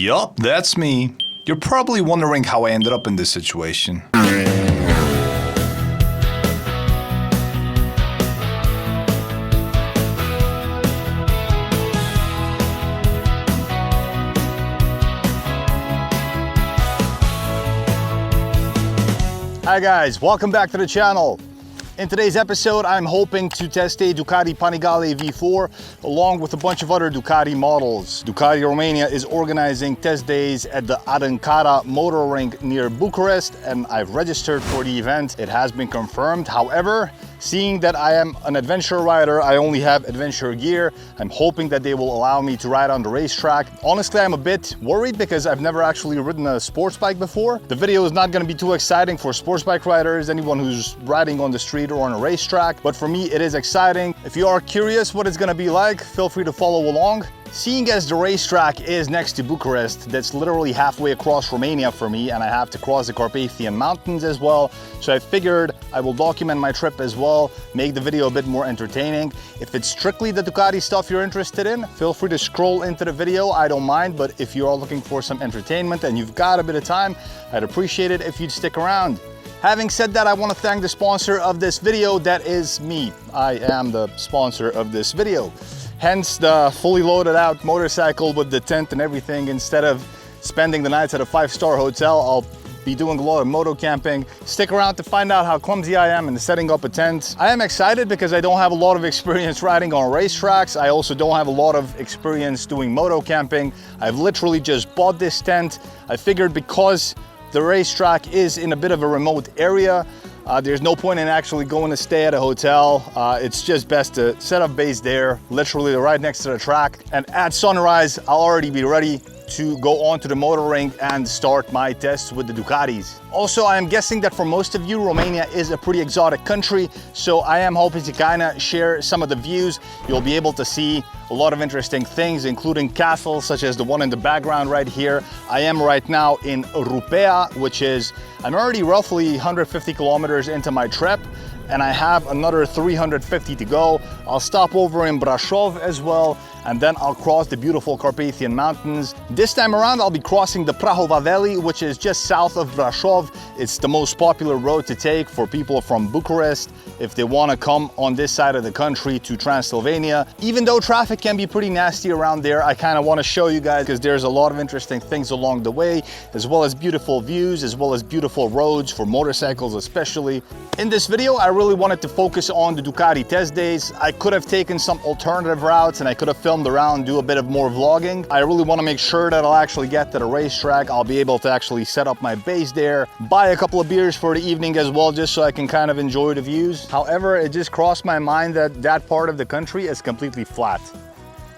Yup, that's me. You're probably wondering how I ended up in this situation. Hi guys, welcome back to the channel. In today's episode, I'm hoping to test a Ducati Panigale V4 along with a bunch of other Ducati models. Ducati Romania is organizing test days at the Adâncata motor rink near Bucharest, and I've registered for the event. It has been confirmed. However, seeing that I am an adventure rider, I only have adventure gear. I'm hoping that they will allow me to ride on the racetrack. Honestly, I'm a bit worried because I've never actually ridden a sports bike before. The video is not going to be too exciting for sports bike riders, anyone who's riding on the street or on a racetrack, but for me it is exciting. If you are curious what it's going to be like, feel free to follow along. Seeing as the racetrack is next to Bucharest, that's literally halfway across Romania for me, and I have to cross the Carpathian Mountains as well, so I figured I will document my trip as well, make the video a bit more entertaining. If it's strictly the Ducati stuff you're interested in, feel free to scroll into the video, I don't mind, but if you are looking for some entertainment and you've got a bit of time, I'd appreciate it if you'd stick around. Having said that, I want to thank the sponsor of this video, that is me. I am the sponsor of this video. Hence the fully loaded out motorcycle with the tent and everything. Instead of spending the nights at a 5-star hotel, I'll be doing a lot of moto camping. Stick around to find out how clumsy I am in setting up a tent. I am excited because I don't have a lot of experience riding on racetracks. I also don't have a lot of experience doing moto camping. I've literally just bought this tent. I figured because the racetrack is in a bit of a remote area, there's no point in actually going to stay at a hotel. It's just best to set up base there, literally right next to the track. And at sunrise, I'll already be ready to go onto the motor rink and start my tests with the Ducatis. Also, I am guessing that for most of you, Romania is a pretty exotic country, so I am hoping to kind of share some of the views. You'll be able to see a lot of interesting things, including castles such as the one in the background right here. I am right now in Rupea, which is, I'm already roughly 150 kilometers into my trip, and I have another 350 to go. I'll stop over in Brasov as well, and then I'll cross the beautiful Carpathian Mountains. This time around, I'll be crossing the Prahova Valley, which is just south of Brasov. It's the most popular road to take for people from Bucharest if they want to come on this side of the country to Transylvania. Even though traffic can be pretty nasty around there, I kind of want to show you guys because there's a lot of interesting things along the way, as well as beautiful views, as well as beautiful roads for motorcycles especially. In this video, I really wanted to focus on the Ducati test days. I could have taken some alternative routes and I could have filmed around, do a bit of more vlogging. I really want to make sure that I'll actually get to the racetrack. I'll be able to actually set up my base there, buy a couple of beers for the evening as well, just so I can kind of enjoy the views. However, it just crossed my mind that that part of the country is completely flat.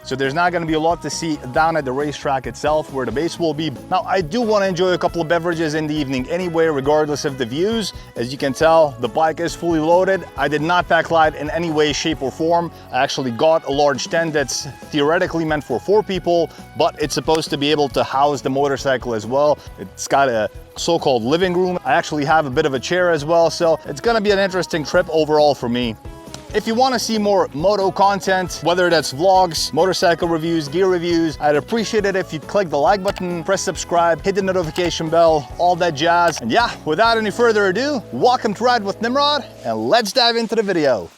So there's not going to be a lot to see down at the racetrack itself where the base will be. Now, I do want to enjoy a couple of beverages in the evening anyway, regardless of the views. As you can tell, the bike is fully loaded. I did not pack light in any way, shape or form. I actually got a large tent that's theoretically meant for 4 people, but it's supposed to be able to house the motorcycle as well. It's got a so-called living room. I actually have a bit of a chair as well, so it's going to be an interesting trip overall for me. If you want to see more moto content, whether that's vlogs, motorcycle reviews, gear reviews, I'd appreciate it if you'd click the like button, press subscribe, hit the notification bell, all that jazz. And yeah, without any further ado, welcome to Ride with Nimrod, and let's dive into the video.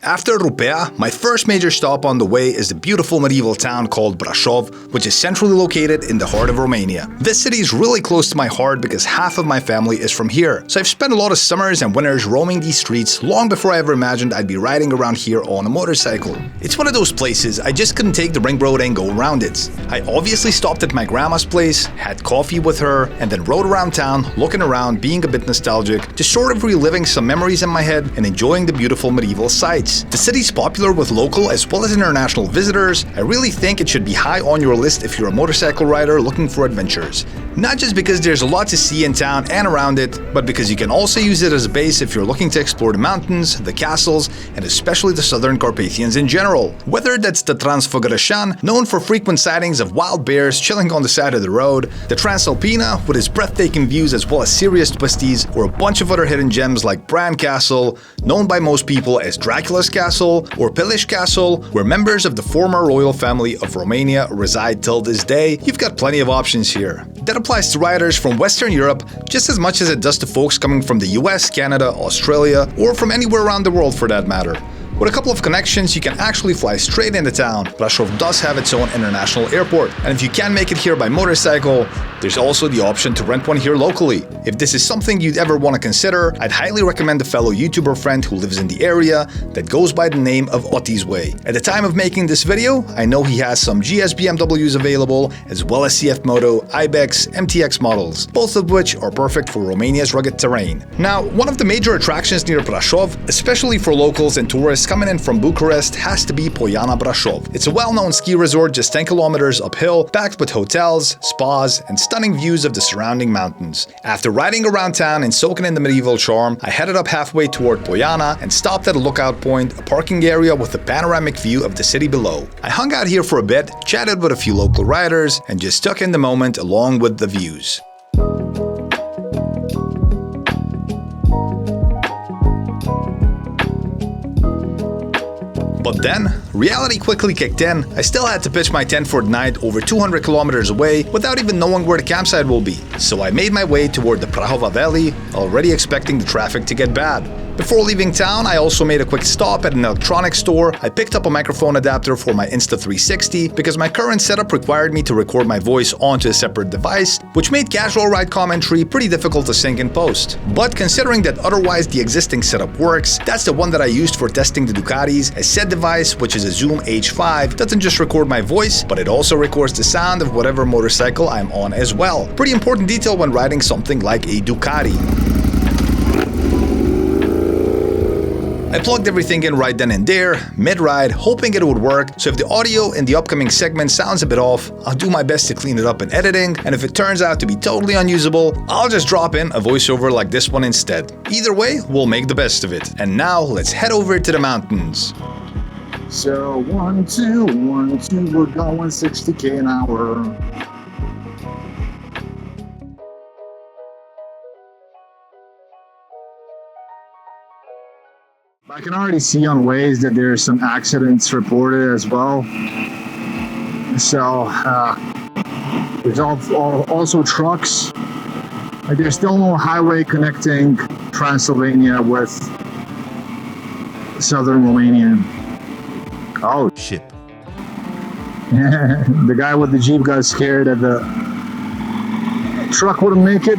After Rupea, my first major stop on the way is the beautiful medieval town called Brasov, which is centrally located in the heart of Romania. This city is really close to my heart because half of my family is from here, so I've spent a lot of summers and winters roaming these streets long before I ever imagined I'd be riding around here on a motorcycle. It's one of those places I just couldn't take the ring road and go around it. I obviously stopped at my grandma's place, had coffee with her, and then rode around town, looking around, being a bit nostalgic, just sort of reliving some memories in my head and enjoying the beautiful medieval sights. The city's popular with local as well as international visitors. I really think it should be high on your list if you're a motorcycle rider looking for adventures. Not just because there's a lot to see in town and around it, but because you can also use it as a base if you're looking to explore the mountains, the castles, and especially the southern Carpathians in general. Whether that's the Transfăgărășan, known for frequent sightings of wild bears chilling on the side of the road, the Transalpina with its breathtaking views as well as serious twisties, or a bunch of other hidden gems like Bran Castle, known by most people as Dracula's Castle, or Pilish Castle, where members of the former royal family of Romania reside till this day, you've got plenty of options here. That applies to riders from Western Europe just as much as it does to folks coming from the US, Canada, Australia, or from anywhere around the world for that matter. With a couple of connections, you can actually fly straight into town. Brasov does have its own international airport, and if you can't make it here by motorcycle, there's also the option to rent one here locally. If this is something you'd ever want to consider, I'd highly recommend a fellow YouTuber friend who lives in the area that goes by the name of Otti's Way. At the time of making this video, I know he has some GS BMWs available, as well as CF Moto, Ibex, MTX models, both of which are perfect for Romania's rugged terrain. Now, one of the major attractions near Brasov, especially for locals and tourists coming in from Bucharest, has to be Poiana Brasov. It's a well-known ski resort just 10 kilometers uphill, packed with hotels, spas, and stunning views of the surrounding mountains. After riding around town and soaking in the medieval charm, I headed up halfway toward Poiana and stopped at a lookout point, a parking area with a panoramic view of the city below. I hung out here for a bit, chatted with a few local riders, and just took in the moment along with the views. But then, reality quickly kicked in. I still had to pitch my tent for the night over 200 kilometers away without even knowing where the campsite will be. So I made my way toward the Prahova Valley, already expecting the traffic to get bad. Before leaving town, I also made a quick stop at an electronics store. I picked up a microphone adapter for my Insta360 because my current setup required me to record my voice onto a separate device, which made casual ride commentary pretty difficult to sync in post. But considering that otherwise the existing setup works, that's the one that I used for testing the Ducatis, as said device, which is a Zoom H5, doesn't just record my voice, but it also records the sound of whatever motorcycle I'm on as well. Pretty important detail when riding something like a Ducati. I plugged everything in right then and there, mid-ride, hoping it would work, so if the audio in the upcoming segment sounds a bit off, I'll do my best to clean it up in editing, and if it turns out to be totally unusable, I'll just drop in a voiceover like this one instead. Either way, we'll make the best of it. And now, let's head over to the mountains. So 1, 2, 1, 2, we're going 60k an hour. I can already see on Waze that there's some accidents reported as well. So there's also trucks. Like there's still no highway connecting Transylvania with southern Romania. Oh shit. The guy with the Jeep got scared that the truck wouldn't make it.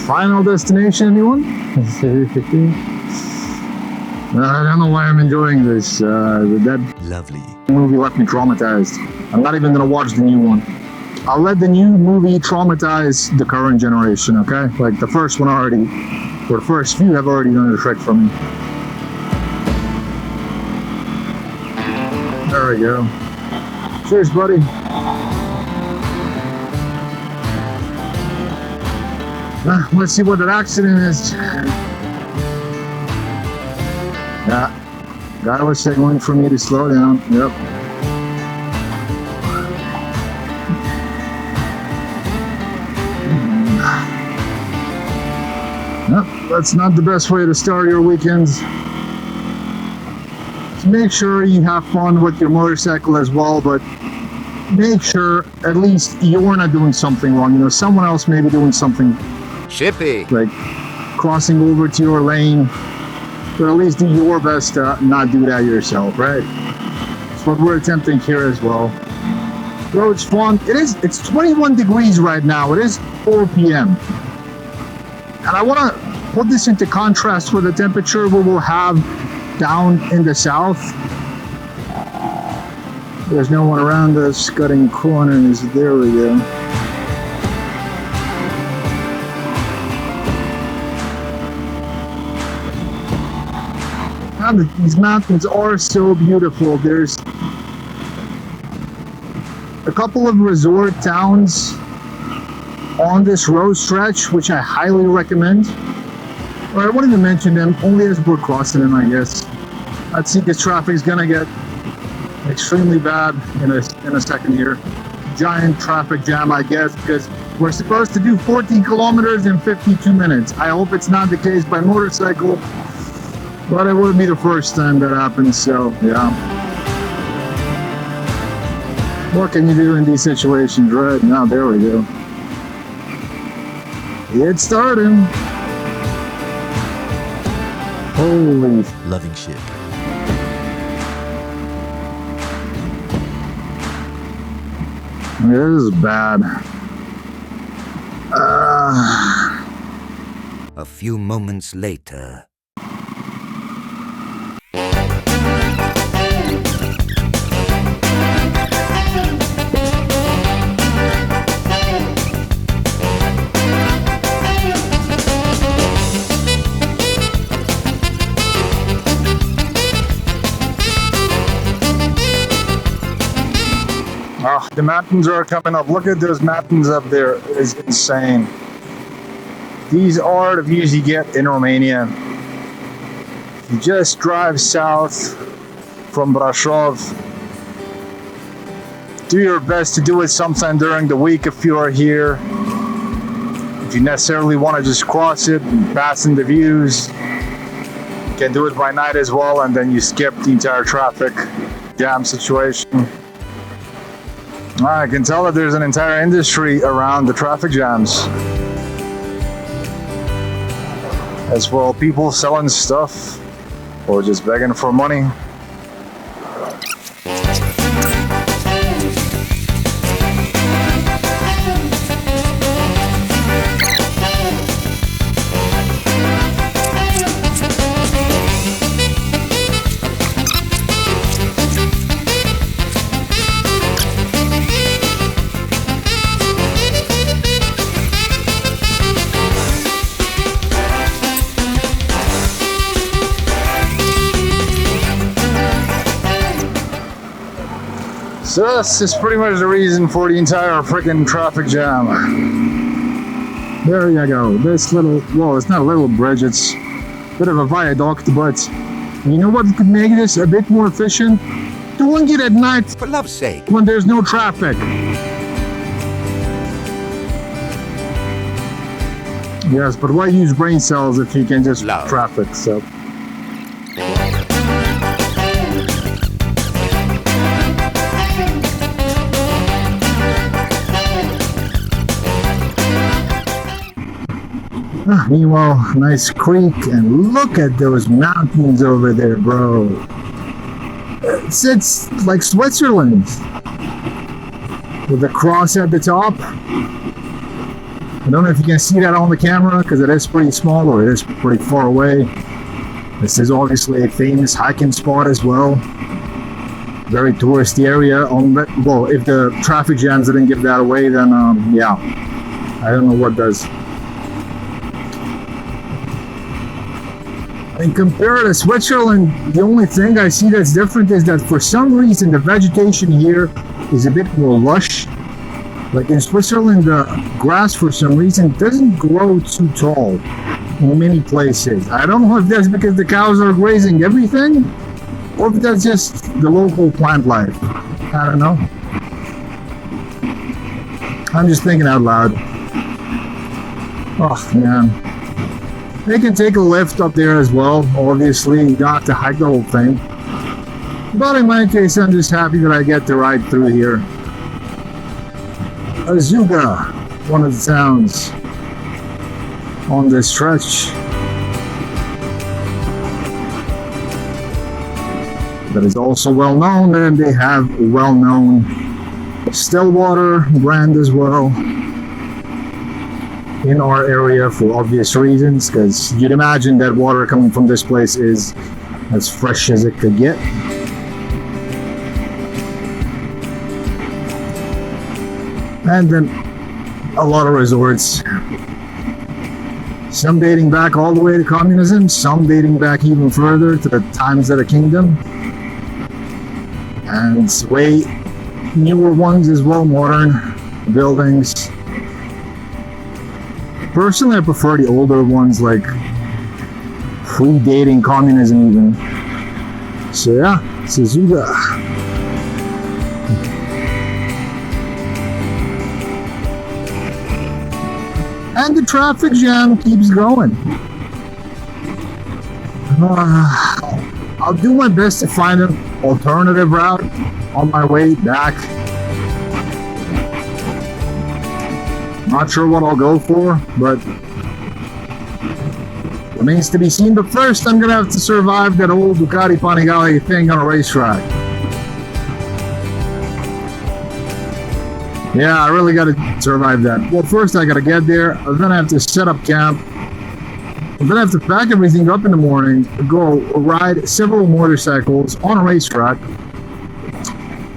Final destination, anyone? I don't know why I'm enjoying this. That Lovely movie left me traumatized. I'm not even gonna watch the new one. I'll let the new movie traumatize the current generation, okay? Like the first one already, or the first few have already done the trick for me. There we go. Cheers, buddy. Let's see what that accident is. Yeah, guy was signaling for me to slow down. Yep. Nope, that's not the best way to start your weekends. So make sure you have fun with your motorcycle as well, but make sure at least you're not doing something wrong. You know, someone else may be doing something shippy, like crossing over to your lane, but at least do your best to not do that yourself, right? That's what we're attempting here as well. So it's fun. It's 21 degrees right now. It is 4 p.m. And I want to put this into contrast with the temperature we will have down in the south. There's no one around us cutting corners. There we go. These mountains are so beautiful. There's a couple of resort towns on this road stretch, which I highly recommend. Or I won't even mention them, only as we're crossing them, I guess. I'd see this traffic is gonna get extremely bad in a second here. Giant traffic jam, I guess, because we're supposed to do 14 kilometers in 52 minutes. I hope it's not the case by motorcycle, but it would be the first time that happens, so yeah. What can you do in these situations, right? Now, there we go. It's starting. Holy loving shit. This is bad. A few moments later. Oh, the mountains are coming up. Look at those mountains up there. It's insane. These are the views you get in Romania. You just drive south from Brasov. Do your best to do it sometime during the week if you are here. If you necessarily want to just cross it and pass in the views, you can do it by night as well, and then you skip the entire traffic jam situation. I can tell that there's an entire industry around the traffic jams. As well, people selling stuff or just begging for money. So this is pretty much the reason for the entire freaking traffic jam. There you go. This little, well, it's not a little bridge, it's a bit of a viaduct, but you know what could make this a bit more efficient? Doing it at night, For love's sake. when there's no traffic. Yes, but why use brain cells if you can just Love. traffic, so. Meanwhile, nice creek, and look at those mountains over there, bro. It's like Switzerland with the cross at the top. I don't know if you can see that on the camera because it is pretty small, or it is pretty far away. This is obviously a famous hiking spot as well. Very touristy area. Well, if the traffic jams didn't give that away, then yeah, I don't know what does. And compared to Switzerland, the only thing I see that's different is that for some reason the vegetation here is a bit more lush. Like in Switzerland, the grass for some reason doesn't grow too tall in many places. I don't know if that's because the cows are grazing everything, or if that's just the local plant life. I don't know. I'm just thinking out loud. Oh man. They can take a lift up there as well. Obviously, you don't have to hike the whole thing. But in my case, I'm just happy that I get to ride through here. Azuga, one of the towns on this stretch that is also well known, and they have a well-known still water brand as well in our area for obvious reasons, because you'd imagine that water coming from this place is as fresh as it could get. And then a lot of resorts, some dating back all the way to communism, some dating back even further to the times of the kingdom. And way newer ones as well, modern buildings. Personally, I prefer the older ones, like predating communism even. So yeah, it's Azuga. And the traffic jam keeps going. I'll do my best to find an alternative route on my way back. Not sure what I'll go for, but remains to be seen. But first, I'm gonna have to survive that old Ducati Panigale thing on a racetrack. Yeah, I really gotta survive that. Well, first I gotta get there, then I have to set up camp, and then I have to pack everything up in the morning, go ride several motorcycles on a racetrack,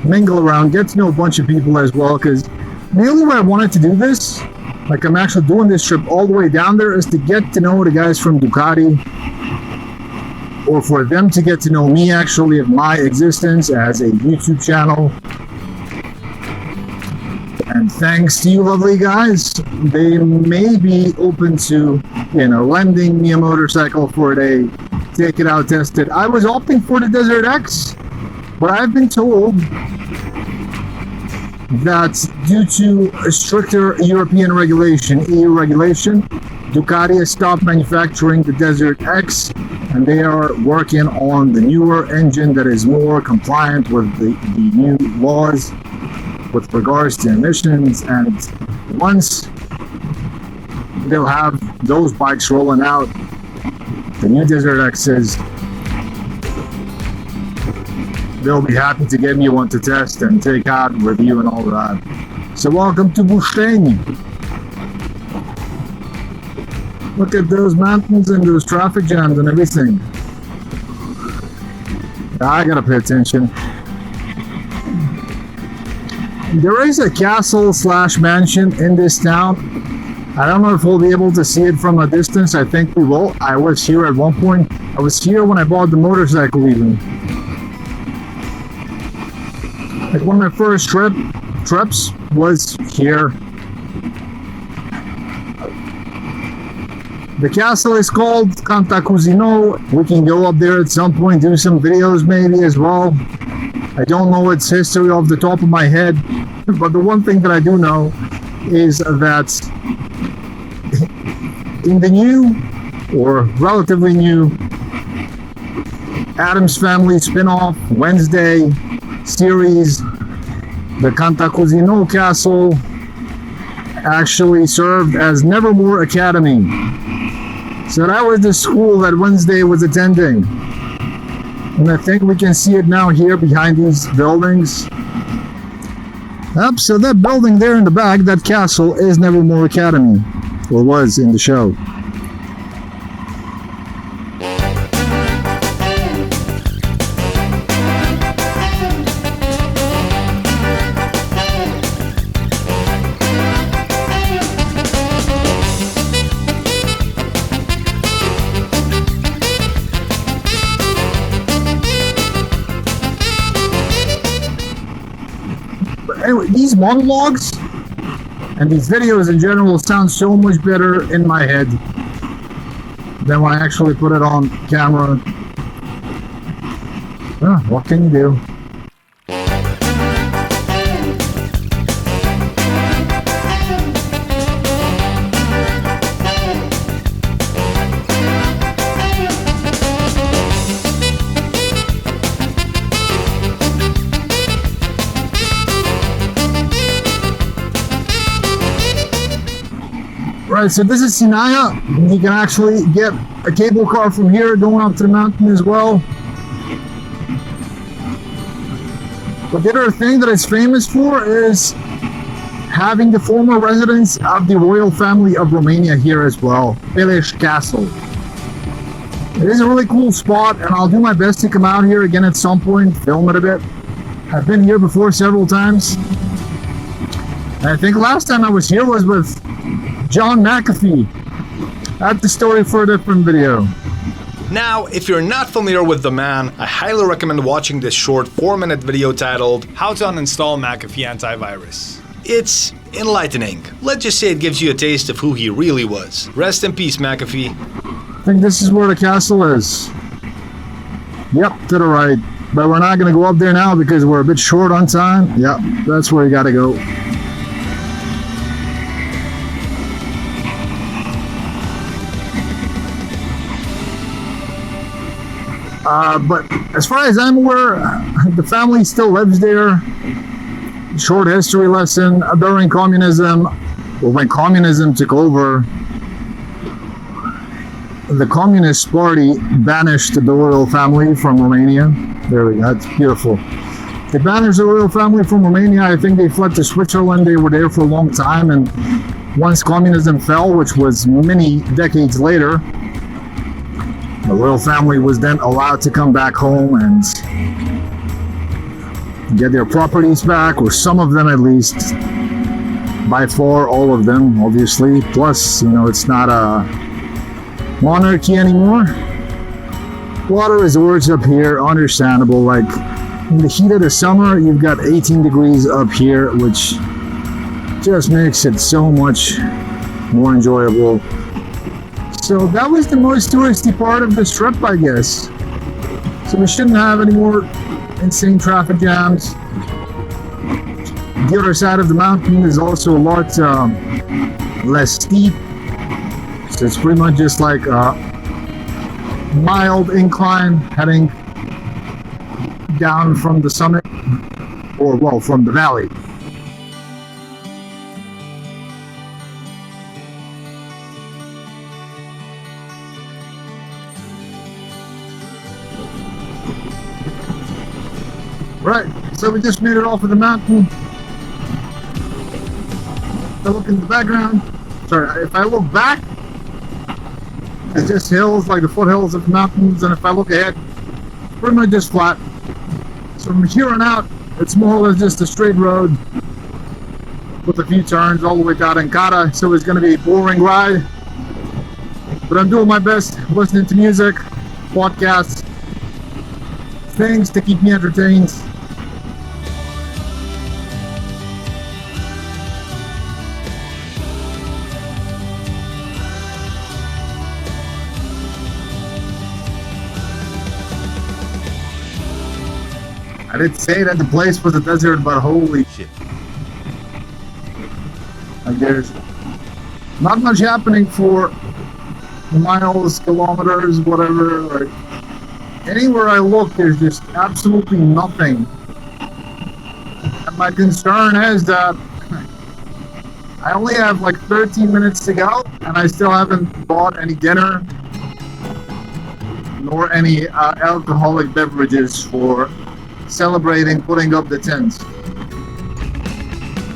mingle around, get to know a bunch of people as well, because mainly why I wanted to do this, like I'm actually doing this trip all the way down there, is to get to know the guys from Ducati, or for them to get to know me actually of my existence as a YouTube channel. And thanks to you lovely guys, they may be open to, lending me a motorcycle for a day, take it out, test it. I was opting for the Desert X, but I've been told that due to a stricter European regulation, EU regulation, Ducati has stopped manufacturing the Desert X, and they are working on the newer engine that is more compliant with the new laws with regards to emissions. And once they'll have those bikes rolling out, the new Desert X's, they'll be happy to get me one to test and take out, review, and all that. So welcome to Busteni. Look at those mountains and those traffic jams and everything. I gotta pay attention. There is a castle / mansion in this town. I don't know if we'll be able to see it from a distance. I think we will. I was here at one point. I was here when I bought the motorcycle even. Like one of my first trips was here. The castle is called Cantacuzino. We can go up there at some point, do some videos maybe as well. I don't know its history off the top of my head, but the one thing that I do know is that in the new, or relatively new, Addams Family spin-off Wednesday series, the Cantacuzino Castle actually served as Nevermore Academy. So that was the school that Wednesday was attending. And I think we can see it now here behind these buildings. Yep, so that building there in the back, that castle, is Nevermore Academy, or was in the show. Anyway, these monologues and these videos in general sound so much better in my head than when I actually put it on camera. What can you do? Right, so this is Sinaia. You can actually get a cable car from here going up to the mountain as well. But the other thing that it's famous for is having the former residence of the royal family of Romania here as well, Peleș Castle. It is a really cool spot, and I'll do my best to come out here again at some point, film it a bit. I've been here before several times. And I think last time I was here was with John McAfee. That's the story for a different video. Now, if you're not familiar with the man, I highly recommend watching this short 4-minute video titled How to Uninstall McAfee Antivirus. It's enlightening. Let's just say it gives you a taste of who he really was. Rest in peace, McAfee. I think this is where the castle is. Yep, to the right. But we're not going to go up there now because we're a bit short on time. Yep, that's where you got to go. But as far as I'm aware, the family still lives there. Short history lesson. During communism, or when communism took over, the Communist Party banished the royal family from Romania. There we go, that's beautiful. They banished the royal family from Romania. I think they fled to Switzerland. They were there for a long time, and once communism fell, which was many decades later, the royal family was then allowed to come back home and get their properties back, or some of them at least. By far, all of them, obviously. Plus, you know, it's not a monarchy anymore. Water is worse up here, understandable. Like in the heat of the summer, you've got 18 degrees up here, which just makes it so much more enjoyable. So that was the most touristy part of this trip, I guess. So we shouldn't have any more insane traffic jams. The other side of the mountain is also a lot less steep. So it's pretty much just like a mild incline heading down from the summit, or well, from the valley. Right, so we just made it off of the mountain. If I look in the background, sorry, if I look back, it's just hills, like the foothills of the mountains, and if I look ahead, it's pretty much just flat. So from here on out, it's more or less just a straight road with a few turns all the way to Adâncata, so it's going to be a boring ride. But I'm doing my best, listening to music, podcasts, things to keep me entertained. I did say that the place was a desert, but holy shit. Like there's not much happening for miles, kilometers, whatever. Like anywhere I look, there's just absolutely nothing. And my concern is that I only have like 13 minutes to go, and I still haven't bought any dinner nor any alcoholic beverages for celebrating putting up the tent.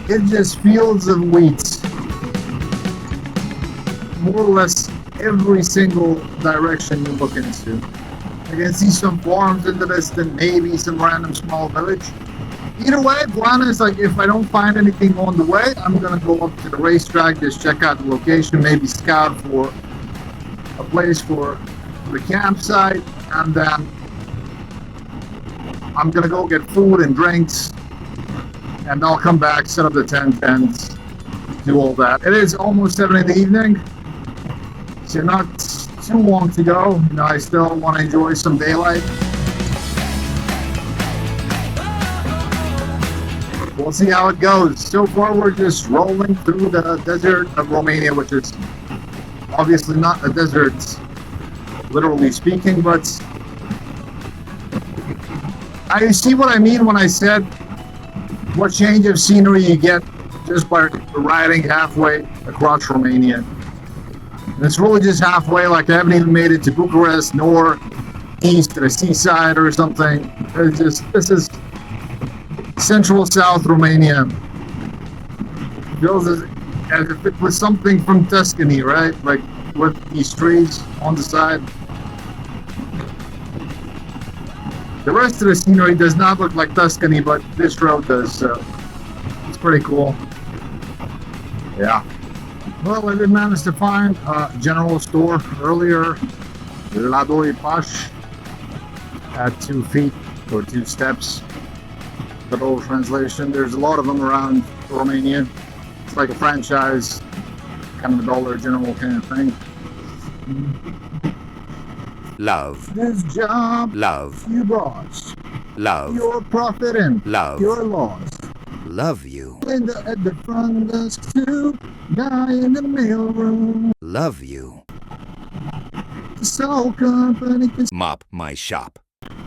It's just fields of wheat. More or less every single direction you look into. I can see some farms in the distance, maybe some random small village. Either way, plan is like if I don't find anything on the way, I'm gonna go up to the racetrack, just check out the location, maybe scout for a place for the campsite, and then I'm gonna go get food and drinks, and I'll come back, set up the tent, and do all that. It is almost 7 in the evening, so not too long to go. You know, I still want to enjoy some daylight. We'll see how it goes. So far, we're just rolling through the desert of Romania, which is obviously not a desert, literally speaking, but I see what I mean when I said what change of scenery you get just by riding halfway across Romania. And it's really just halfway, like I haven't even made it to Bucharest nor east to the seaside or something. It's just, this is central South Romania. It feels as if it was something from Tuscany, right? Like with these trees on the side. The rest of the scenery does not look like Tuscany, but this road does, so it's pretty cool. Yeah. Well, I did manage to find a general store earlier. La Doi Pash at 2 feet or 2 steps. The old translation. There's a lot of them around Romania. It's like a franchise, kind of a Dollar General kind of thing. Love. This job Love. you boss. Love. Your profit and Love. your loss. Love you. Linda at the front desk too. Guy in the mailroom. Love you. The salt company can Mop my shop.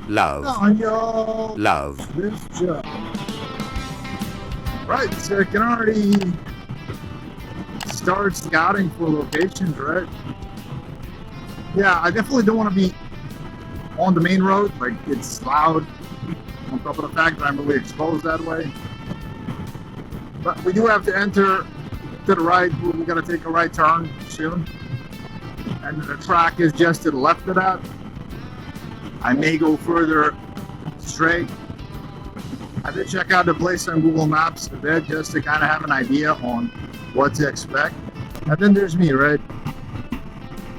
Love. on y'all. Love. This job. Right, so I can already start scouting for locations, right? Yeah, I definitely don't want to be on the main road, like it's loud, on top of the fact that I'm really exposed that way. But we do have to enter to the right. We got to take a right turn soon. And the track is just to the left of that. I may go further straight. I did check out the place on Google Maps a bit just to kind of have an idea on what to expect. And then there's me, right?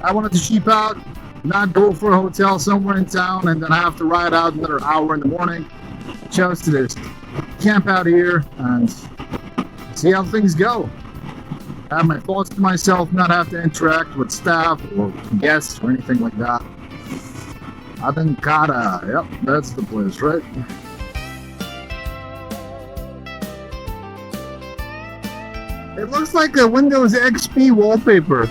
I wanted to cheap out, not go for a hotel somewhere in town, and then I have to ride out another hour in the morning. Chose to just camp out here and see how things go. Have my thoughts to myself, not have to interact with staff or guests or anything like that. Adâncata, yep, that's the place, right? It looks like a Windows XP wallpaper.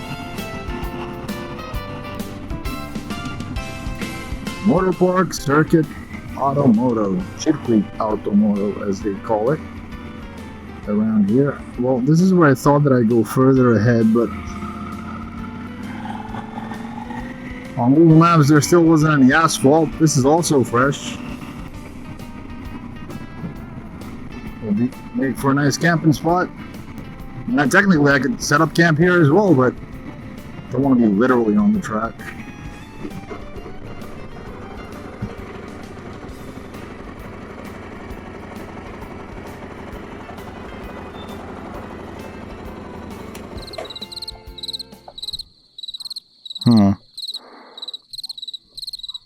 Motorpark Circuit Automoto, Circuit Automoto as they call it around here. Well, this is where I thought that I'd go further ahead, but on Google Maps there still wasn't any asphalt. This is also fresh. Will be make for a nice camping spot. And technically I could set up camp here as well, but don't want to be literally on the track.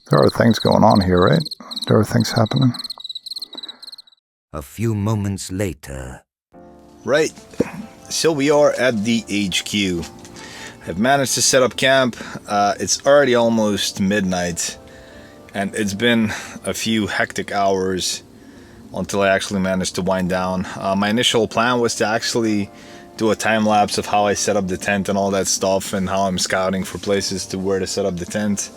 There are things going on here, right? There are things happening. A few moments later. Right. So we are at the HQ. I've managed to set up camp. It's already almost midnight, and it's been a few hectic hours until I actually managed to wind down. My initial plan was to actually do a time lapse of how I set up the tent and all that stuff, and how I'm scouting for places to where to set up the tent,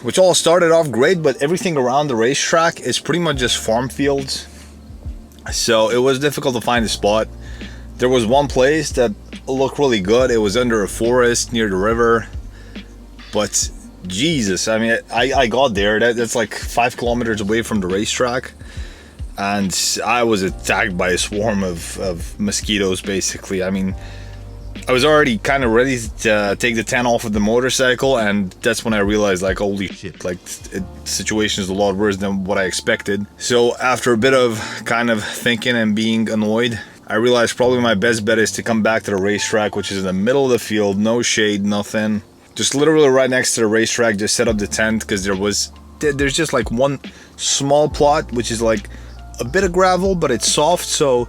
which all started off great, but everything around the racetrack is pretty much just farm fields. So it was difficult to find a spot. There was one place that looked really good. It was under a forest near the river. But Jesus, I mean, I got there. That's like 5 kilometers away from the racetrack. And I was attacked by a swarm of mosquitoes, basically. I mean, I was already kind of ready to take the tent off of the motorcycle, and that's when I realized, like, holy shit, like, the situation is a lot worse than what I expected. So after a bit of kind of thinking and being annoyed, I realized probably my best bet is to come back to the racetrack, which is in the middle of the field, no shade, nothing. Just literally right next to the racetrack, just set up the tent, because there's just like one small plot, which is like a bit of gravel, but it's soft, so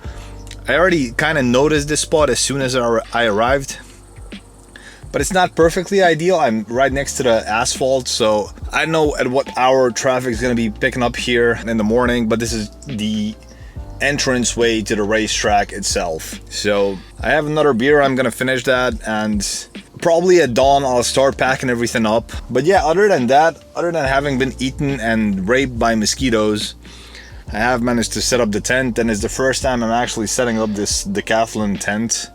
I already kind of noticed this spot as soon as I arrived, but it's not perfectly ideal. I'm right next to the asphalt, so I don't know at what hour traffic is going to be picking up here in the morning, but this is the entrance way to the racetrack itself. So I have another beer, I'm going to finish that, and probably at dawn I'll start packing everything up. But yeah, other than that, other than having been eaten and raped by mosquitoes, I have managed to set up the tent, and it's the first time I'm actually setting up this decathlon tent.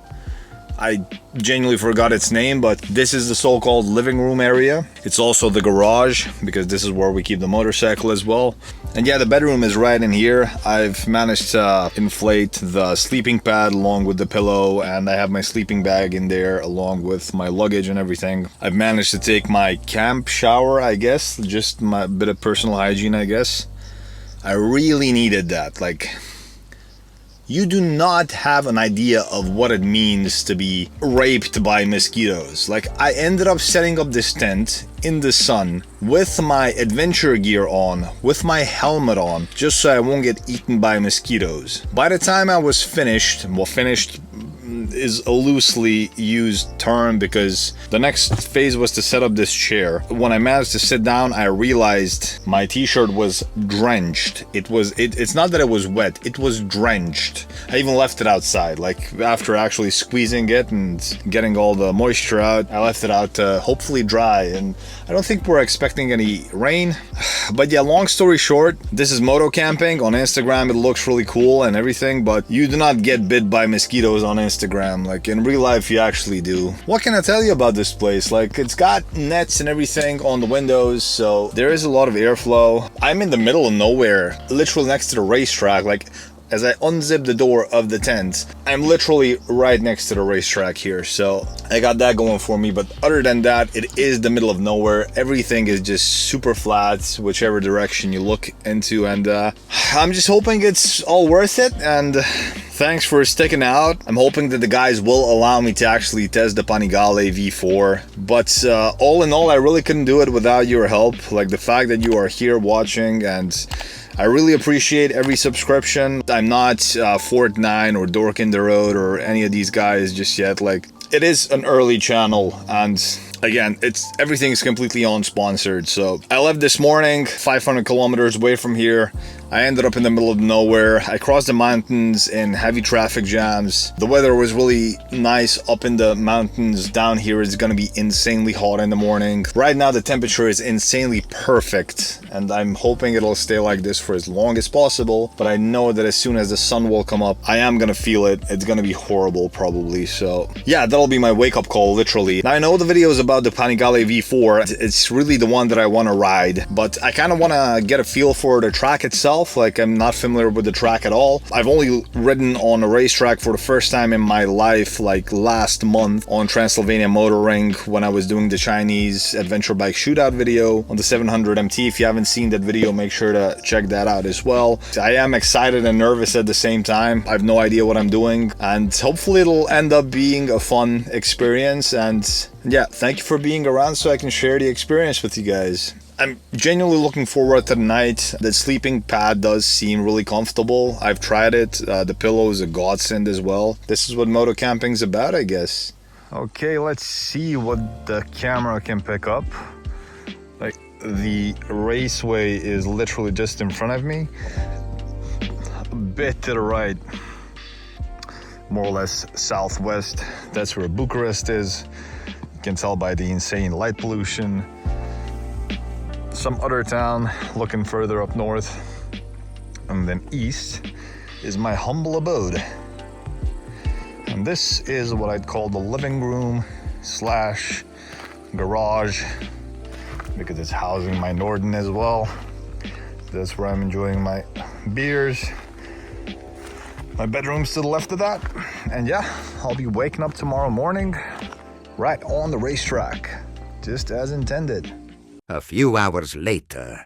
I genuinely forgot its name, but this is the so-called living room area. It's also the garage, because this is where we keep the motorcycle as well. And yeah, the bedroom is right in here. I've managed to inflate the sleeping pad along with the pillow, and I have my sleeping bag in there along with my luggage and everything. I've managed to take my camp shower, I guess, just my bit of personal hygiene, I guess. I really needed that. Like, you do not have an idea of what it means to be raped by mosquitoes. Like, I ended up setting up this tent in the sun with my adventure gear on, with my helmet on, just so I won't get eaten by mosquitoes. By the time I was finished, well, finished is a loosely used term because the next phase was to set up this chair. When I managed to sit down, I realized my t-shirt was drenched. It's not that it was wet, it was drenched. I even left it outside, like after actually squeezing it and getting all the moisture out, I left it out to hopefully dry, and I don't think we're expecting any rain. But yeah, long story short, this is moto camping. On Instagram it looks really cool and everything, but you do not get bit by mosquitoes on Instagram. Like, in real life you actually do. What can I tell you about this place? Like, it's got nets and everything on the windows, so there is a lot of airflow. I'm in the middle of nowhere, literally next to the racetrack. Like, as I unzip the door of the tent, I'm literally right next to the racetrack here, so I got that going for me. But other than that, it is the middle of nowhere. Everything is just super flat, whichever direction you look into, and I'm just hoping it's all worth it, and thanks for sticking out. I'm hoping that the guys will allow me to actually test the Panigale V4, but all in all, I really couldn't do it without your help. Like, the fact that you are here watching, and I really appreciate every subscription. I'm not Fortnite or Dork in the Road or any of these guys just yet. Like, it is an early channel, and again, everything is completely unsponsored. So I left this morning 500 kilometers away from here. I ended up in the middle of nowhere. I crossed the mountains in heavy traffic jams. The weather was really nice up in the mountains. Down here it's gonna be insanely hot in the morning. Right now the temperature is insanely perfect, and I'm hoping it'll stay like this for as long as possible. But I know that as soon as the sun will come up, I am gonna feel it. It's gonna be horrible probably. So yeah, that'll be my wake-up call, literally. Now, I know the video is about the Panigale V4. It's really the one that I want to ride, but I kind of want to get a feel for the track itself. Like, I'm not familiar with the track at all. I've only ridden on a racetrack for the first time in my life, like last month on Transylvania Motor Ring when I was doing the Chinese adventure bike shootout video on the 700 MT. If you haven't seen that video, make sure to check that out as well. I am excited and nervous at the same time. I have no idea what I'm doing, and hopefully it'll end up being a fun experience. And yeah, thank you for being around so I can share the experience with you guys. I'm genuinely looking forward to the night. The sleeping pad does seem really comfortable. I've tried it. The pillow is a godsend as well. This is what moto camping's about, I guess. Okay, let's see what the camera can pick up. Like, the raceway is literally just in front of me. A bit to the right, more or less southwest. That's where Bucharest is. You can tell by the insane light pollution. Some other town looking further up north, and then east is my humble abode. And this is what I'd call the living room slash garage, because it's housing my Norden as well. That's where I'm enjoying my beers. My bedroom's to the left of that, and yeah, I'll be waking up tomorrow morning right on the racetrack, just as intended. A few hours later.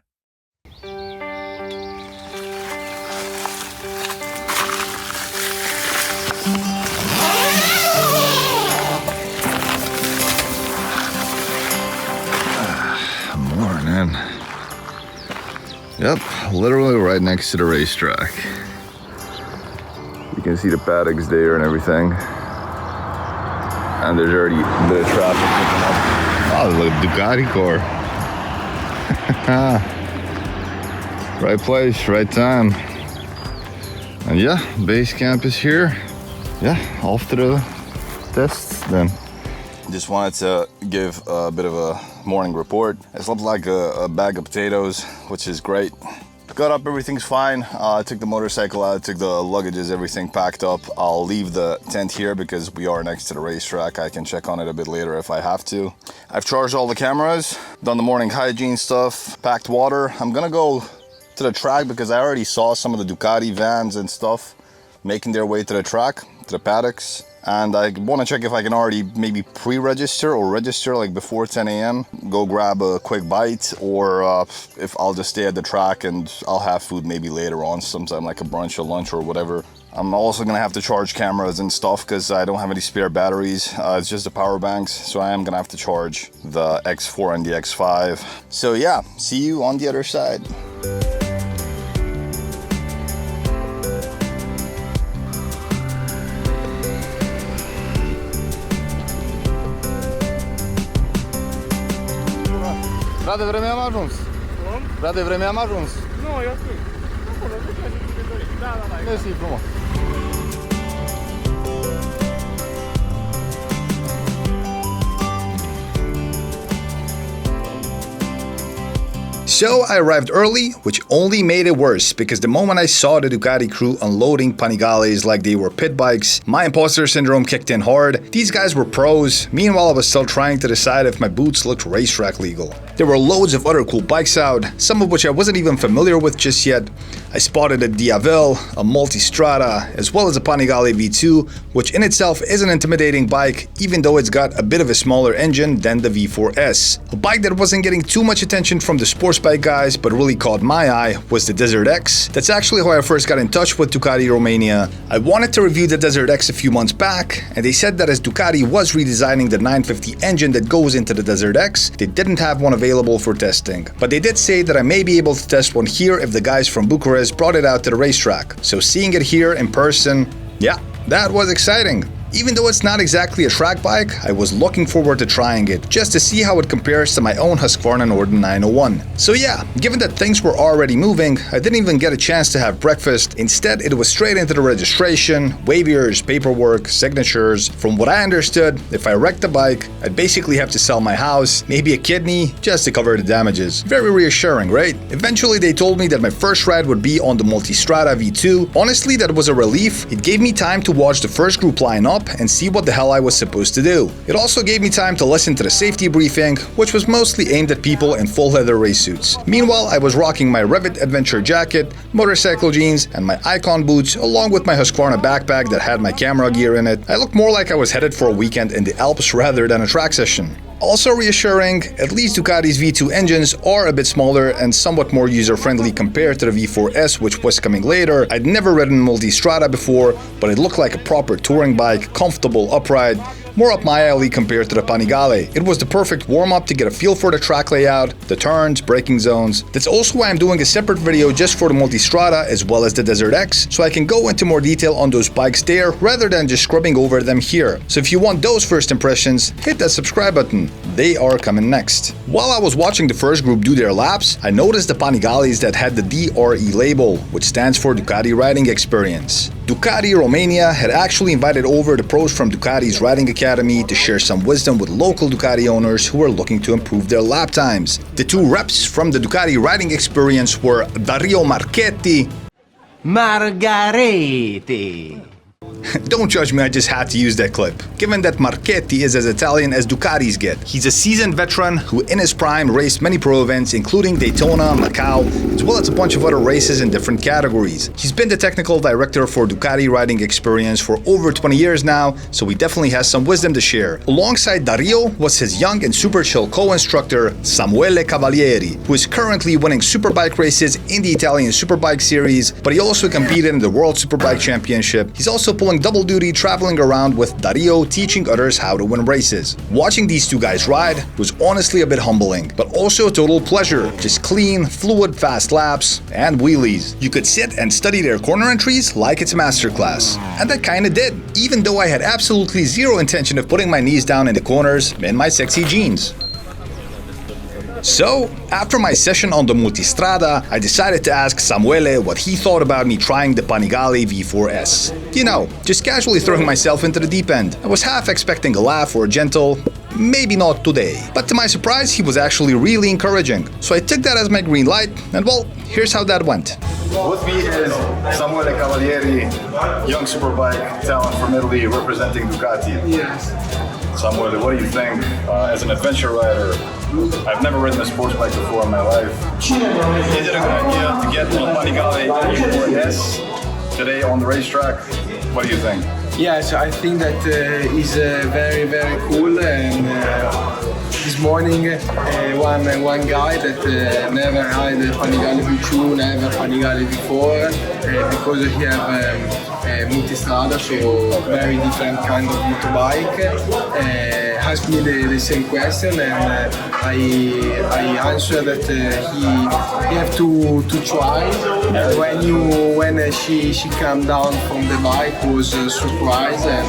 Morning. Yep, literally right next to the racetrack. You can see the paddocks there and everything. And there's already a bit of traffic picking up. Oh, look, Ducati car. Right place, right time. And yeah, base camp is here. Yeah, off to the tests then. Just wanted to give a bit of a morning report. It looked like a bag of potatoes, which is great. Got up, everything's fine. I took the motorcycle out, took the luggages, everything packed up. I'll leave the tent here because we are next to the racetrack. I can check on it a bit later if I have to. I've charged all the cameras, done the morning hygiene stuff, packed water. I'm gonna go to the track because I already saw some of the Ducati vans and stuff making their way to the track, to the paddocks. And I want to check if I can already maybe pre-register or register like before 10 a.m. Go grab a quick bite, or if I'll just stay at the track and I'll have food maybe later on, sometime like a brunch or lunch or whatever. I'm also gonna have to charge cameras and stuff because I don't have any spare batteries. It's just the power banks, so I am gonna have to charge the X4 and the X5. So yeah, see you on the other side. Frate, vreme am ajuns. Frate, vreme am ajuns. Nu, eu sunt. Acolo, nu știu ce te dori. Da. Mersi frumos. So I arrived early, which only made it worse because the moment I saw the Ducati crew unloading Panigales like they were pit bikes, my imposter syndrome kicked in hard. These guys were pros, meanwhile I was still trying to decide if my boots looked racetrack legal. There were loads of other cool bikes out, some of which I wasn't even familiar with just yet. I spotted a Diavel, a Multistrada, as well as a Panigale V2, which in itself is an intimidating bike, even though it's got a bit of a smaller engine than the V4S. A bike that wasn't getting too much attention from the sports bike guys, but really caught my eye was the Desert X. That's actually how I first got in touch with Ducati Romania. I wanted to review the Desert X a few months back, and they said that as Ducati was redesigning the 950 engine that goes into the Desert X, they didn't have one available for testing. But they did say that I may be able to test one here if the guys from Bucharest brought it out to the racetrack. So seeing it here in person, yeah, that was exciting. Even though it's not exactly a track bike, I was looking forward to trying it, just to see how it compares to my own Husqvarna Norden 901. So yeah, given that things were already moving, I didn't even get a chance to have breakfast. Instead, it was straight into the registration, waivers, paperwork, signatures. From what I understood, if I wrecked the bike, I'd basically have to sell my house, maybe a kidney, just to cover the damages. Very reassuring, right? Eventually, they told me that my first ride would be on the Multistrada V2. Honestly, that was a relief. It gave me time to watch the first group line up and see what the hell I was supposed to do. It also gave me time to listen to the safety briefing, which was mostly aimed at people in full leather race suits. Meanwhile, I was rocking my Revit adventure jacket, motorcycle jeans, and my Icon boots, along with my Husqvarna backpack that had my camera gear in it. I looked more like I was headed for a weekend in the Alps rather than a track session. Also reassuring, at least Ducati's V2 engines are a bit smaller and somewhat more user-friendly compared to the V4S, which was coming later. I'd never ridden Multistrada before, but it looked like a proper touring bike, comfortable, upright, more up my alley compared to the Panigale. It was the perfect warm-up to get a feel for the track layout, the turns, braking zones. That's also why I'm doing a separate video just for the Multistrada as well as the Desert X, so I can go into more detail on those bikes there rather than just scrubbing over them here. So if you want those first impressions, hit that subscribe button. They are coming next. While I was watching the first group do their laps, I noticed the Panigales that had the DRE label, which stands for Ducati Riding Experience. Ducati Romania had actually invited over the pros from Ducati's Riding Academy to share some wisdom with local Ducati owners who were looking to improve their lap times. The two reps from the Ducati Riding Experience were Dario Marchetti. Margarete. Don't judge me, I just had to use that clip. Given that Marchetti is as Italian as Ducatis get. He's a seasoned veteran who in his prime raced many pro events including Daytona, Macau, as well as a bunch of other races in different categories. He's been the technical director for Ducati Riding Experience for over 20 years now, so he definitely has some wisdom to share. Alongside Dario was his young and super chill co-instructor Samuele Cavalieri, who is currently winning superbike races in the Italian Superbike Series, but he also competed in the World Superbike Championship. He's also pulling double duty traveling around with Dario teaching others how to win races. Watching these two guys ride was honestly a bit humbling, but also a total pleasure. Just clean, fluid, fast laps and wheelies. You could sit and study their corner entries like it's a masterclass. And that kinda did, even though I had absolutely zero intention of putting my knees down in the corners in my sexy jeans. So, after my session on the Multistrada, I decided to ask Samuele what he thought about me trying the Panigale V4S. You know, just casually throwing myself into the deep end. I was half expecting a laugh or a gentle, maybe not today. But to my surprise, he was actually really encouraging. So I took that as my green light, and well, here's how that went. With me is Samuele Cavalieri, young superbike talent from Italy representing Ducati. Yes. Samuele, what do you think as an adventure rider? I've never ridden a sports bike before in my life. Is it a good idea to get on Panigale V4S today on the racetrack? What do you think? Yes, I think that is very, very cool. And this morning, one guy that never ride Panigale V2, never Panigale V4, because he have multistrada, so very different kind of motorbike. Asked me the same question, and I answered that he have to try. When she came down from the bike, was surprised, and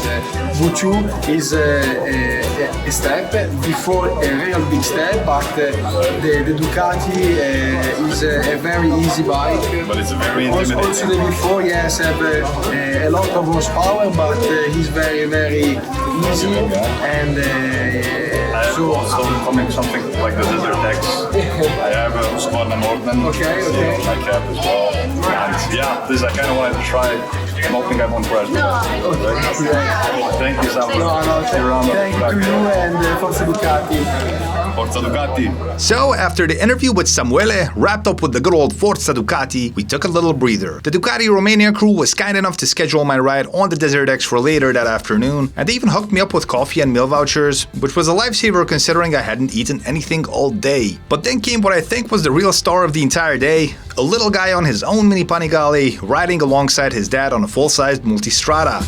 V2 is a step before a real big step, but the Ducati is a very easy bike. But it's a very intimidating. Also the V4, yes, have a lot of horsepower, but he's very easy, and so coming something like the Desert X. I have a Husqvarna Norden. Okay. My cap as well. And yeah, this I kind of wanted to try. I don't think I won't crash. Thank you, Samuele. Thank you to you and Forza Ducati. Forza Ducati. So, after the interview with Samuele, wrapped up with the good old Forza Ducati, we took a little breather. The Ducati Romania crew was kind enough to schedule my ride on the Desert X for later that afternoon, and they even hooked me up with coffee and meal vouchers, which was a lifesaver considering I hadn't eaten anything all day. But then came what I think was the real star of the entire day, a little guy on his own mini Panigale, riding alongside his dad on a full-sized multistrada.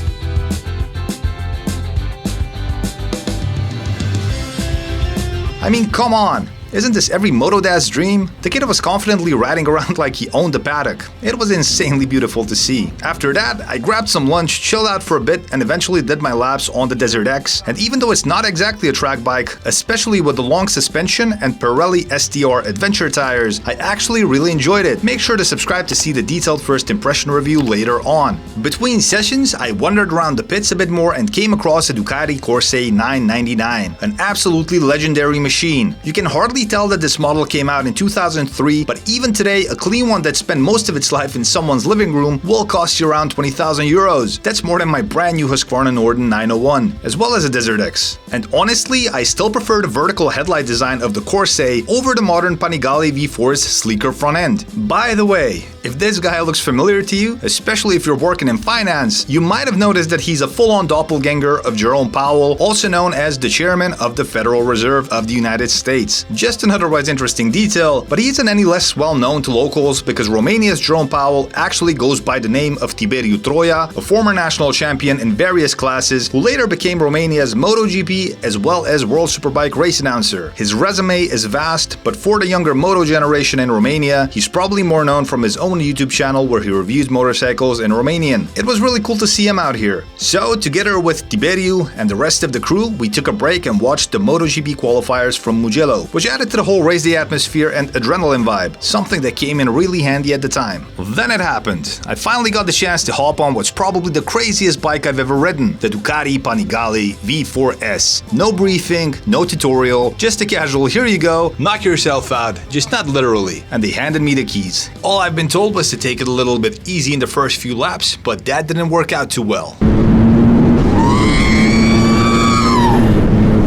I mean, come on! Isn't this every moto dad's dream? The kid was confidently riding around like he owned the paddock. It was insanely beautiful to see. After that, I grabbed some lunch, chilled out for a bit, and eventually did my laps on the Desert X. And even though it's not exactly a track bike, especially with the long suspension and Pirelli STR adventure tires, I actually really enjoyed it. Make sure to subscribe to see the detailed first impression review later on. Between sessions, I wandered around the pits a bit more and came across a Ducati Corsa 999, an absolutely legendary machine. You can hardly tell that this model came out in 2003, but even today, a clean one that spent most of its life in someone's living room will cost you around 20,000 euros. That's more than my brand new Husqvarna Norden 901, as well as a Desert X. And honestly, I still prefer the vertical headlight design of the Corsa over the modern Panigale V4's sleeker front end. By the way, if this guy looks familiar to you, especially if you're working in finance, you might have noticed that he's a full-on doppelganger of Jerome Powell, also known as the chairman of the Federal Reserve of the United States. Just an otherwise interesting detail, but he isn't any less well known to locals because Romania's Jerome Powell actually goes by the name of Tiberiu Troia, a former national champion in various classes who later became Romania's MotoGP as well as World Superbike race announcer. His resume is vast, but for the younger moto generation in Romania, he's probably more known from his own YouTube channel where he reviews motorcycles in Romanian. It was really cool to see him out here. So, together with Tiberiu and the rest of the crew, we took a break and watched the MotoGP qualifiers from Mugello, which added to the whole race day atmosphere and adrenaline vibe, something that came in really handy at the time. Then it happened. I finally got the chance to hop on what's probably the craziest bike I've ever ridden, the Ducati Panigale V4S. No briefing, no tutorial, just a casual here you go, knock yourself out, just not literally. And they handed me the keys. All I've been told was to take it a little bit easy in the first few laps, but that didn't work out too well.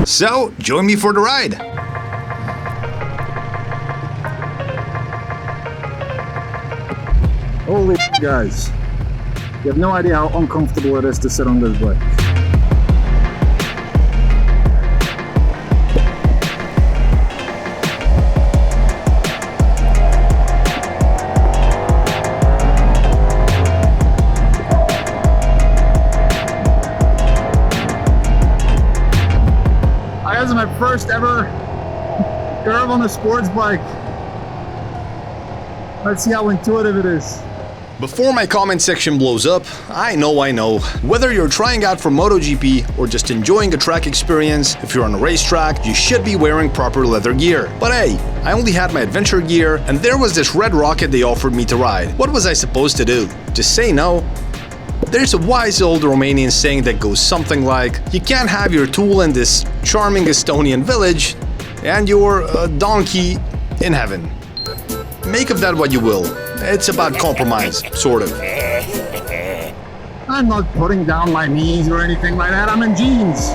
So, join me for the ride. Holy guys, you have no idea how uncomfortable it is to sit on this bike. This is my first ever curve on a sports bike. Let's see how intuitive it is. Before my comment section blows up, I know. Whether you're trying out for MotoGP or just enjoying a track experience, if you're on a racetrack, you should be wearing proper leather gear. But hey, I only had my adventure gear, and there was this red rocket they offered me to ride. What was I supposed to do? Just say no? There's a wise old Romanian saying that goes something like, you can't have your tool in this charming Estonian village, and your donkey in heaven. Make of that what you will. It's about compromise, sort of. I'm not putting down my knees or anything like that. I'm in jeans.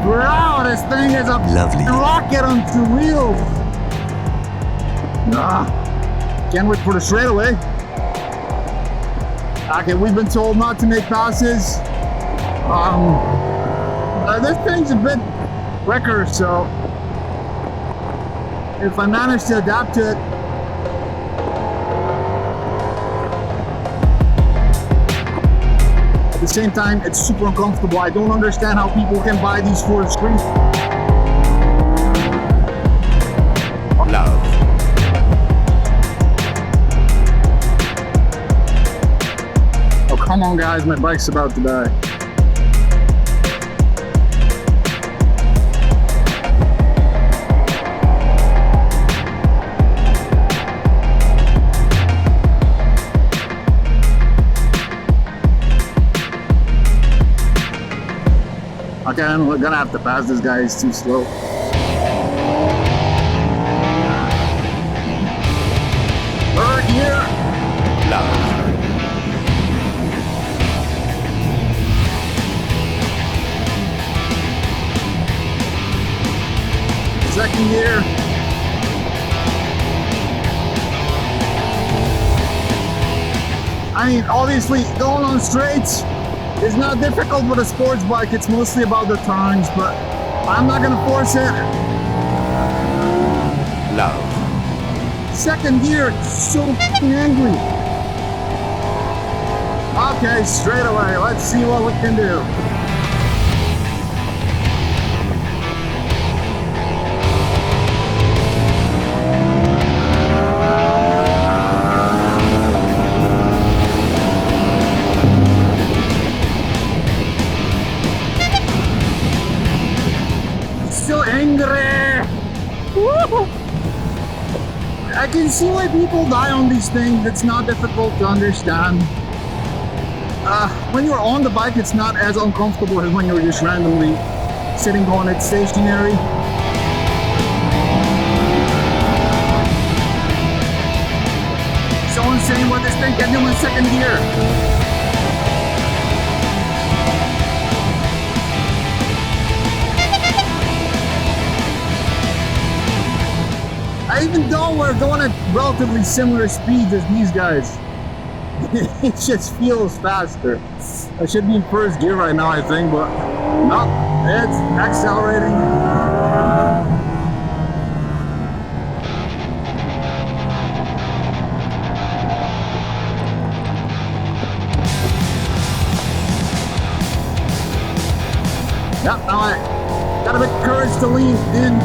Wow, this thing is a lovely rocket on two wheels. Can't wait for the straightaway. Okay, we've been told not to make passes. This thing's a bit quicker, so if I manage to adapt to it, same time, it's super uncomfortable. I don't understand how people can buy these for the screen. Love. Oh, come on, guys, my bike's about to die. Okay, I'm gonna have to pass this guy, he's too slow. Third gear. Love. Second gear. I mean, obviously, going on straights is not difficult with a sports bike. It's mostly about the turns, but I'm not gonna force it. Love. Second gear, so fucking angry. Okay, straight away. Let's see what we can do. So angry. Woo! I can see why people die on these things. It's not difficult to understand. When you're on the bike, it's not as uncomfortable as when you're just randomly sitting on it stationary. So insane what this thing can do in second gear. Even though we're going at relatively similar speeds as these guys, it just feels faster. I should be in first gear right now, I think, but no, it's accelerating. Yep, now I got a bit of courage to lean in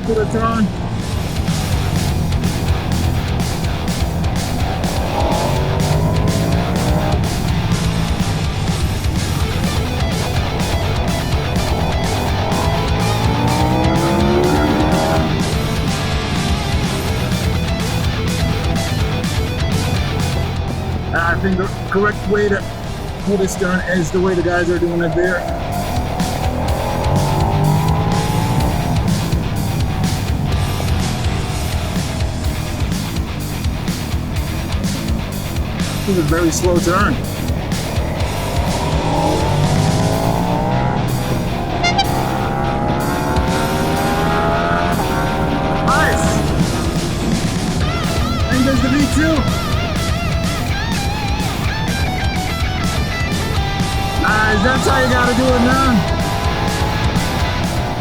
to the turn. I think the correct way to pull this turn is the way the guys are doing it there. This is a very slow turn. Nice! And there's the V2. That's how you gotta do it now.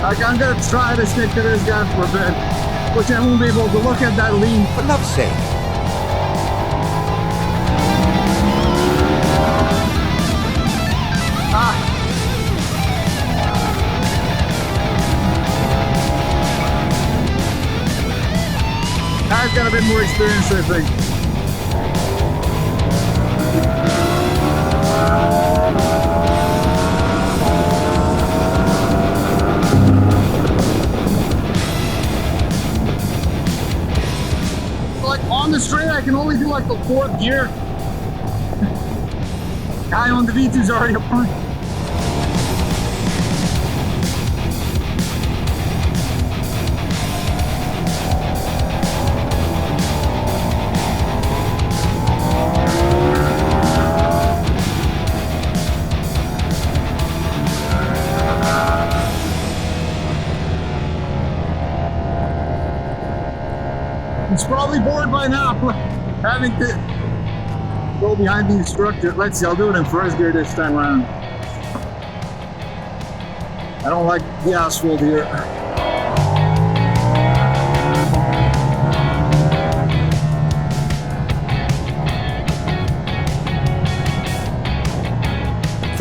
Like, I'm gonna try to stick to this guy for a bit, which I won't be able to look at that lean. For love's sake. I've got a bit more experience, I think. On the straight, I can only do like the fourth gear. Guy on the V2 is already up front. He's probably bored by now, having to go behind the instructor. Let's see, I'll do it in first gear this time around. I don't like the asphalt here.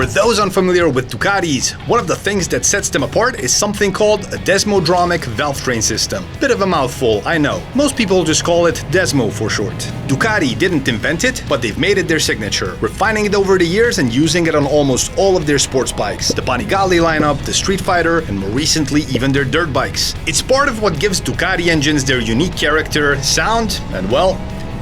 For those unfamiliar with Ducatis, one of the things that sets them apart is something called a desmodromic valve train system. Bit of a mouthful, I know. Most people just call it Desmo for short. Ducati didn't invent it, but they've made it their signature, refining it over the years and using it on almost all of their sports bikes. The Panigale lineup, the Street Fighter, and more recently even their dirt bikes. It's part of what gives Ducati engines their unique character, sound, and well,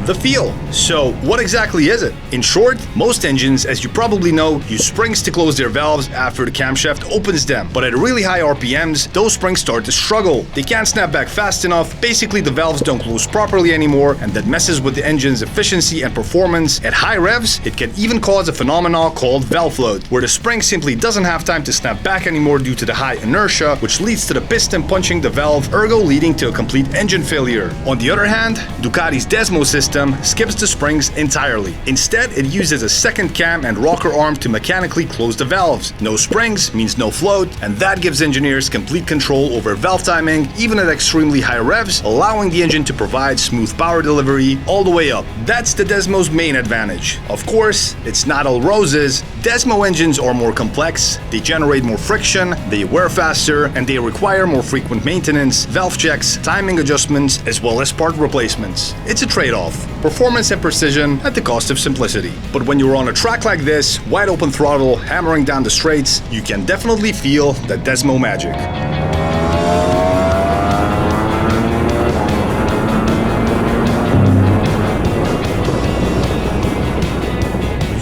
the feel. So what exactly is it? In short, most engines, as you probably know, use springs to close their valves after the camshaft opens them. But at really high RPMs, those springs start to struggle. They can't snap back fast enough, basically the valves don't close properly anymore, and that messes with the engine's efficiency and performance. At high revs, it can even cause a phenomenon called valve float, where the spring simply doesn't have time to snap back anymore due to the high inertia, which leads to the piston punching the valve, ergo leading to a complete engine failure. On the other hand, Ducati's Desmo system skips the springs entirely. Instead, it uses a second cam and rocker arm to mechanically close the valves. No springs means no float, and that gives engineers complete control over valve timing, even at extremely high revs, allowing the engine to provide smooth power delivery all the way up. That's the Desmo's main advantage. Of course, it's not all roses. Desmo engines are more complex, they generate more friction, they wear faster, and they require more frequent maintenance, valve checks, timing adjustments, as well as part replacements. It's a trade-off. Performance and precision at the cost of simplicity. But when you're on a track like this, wide open throttle, hammering down the straights, you can definitely feel that Desmo magic.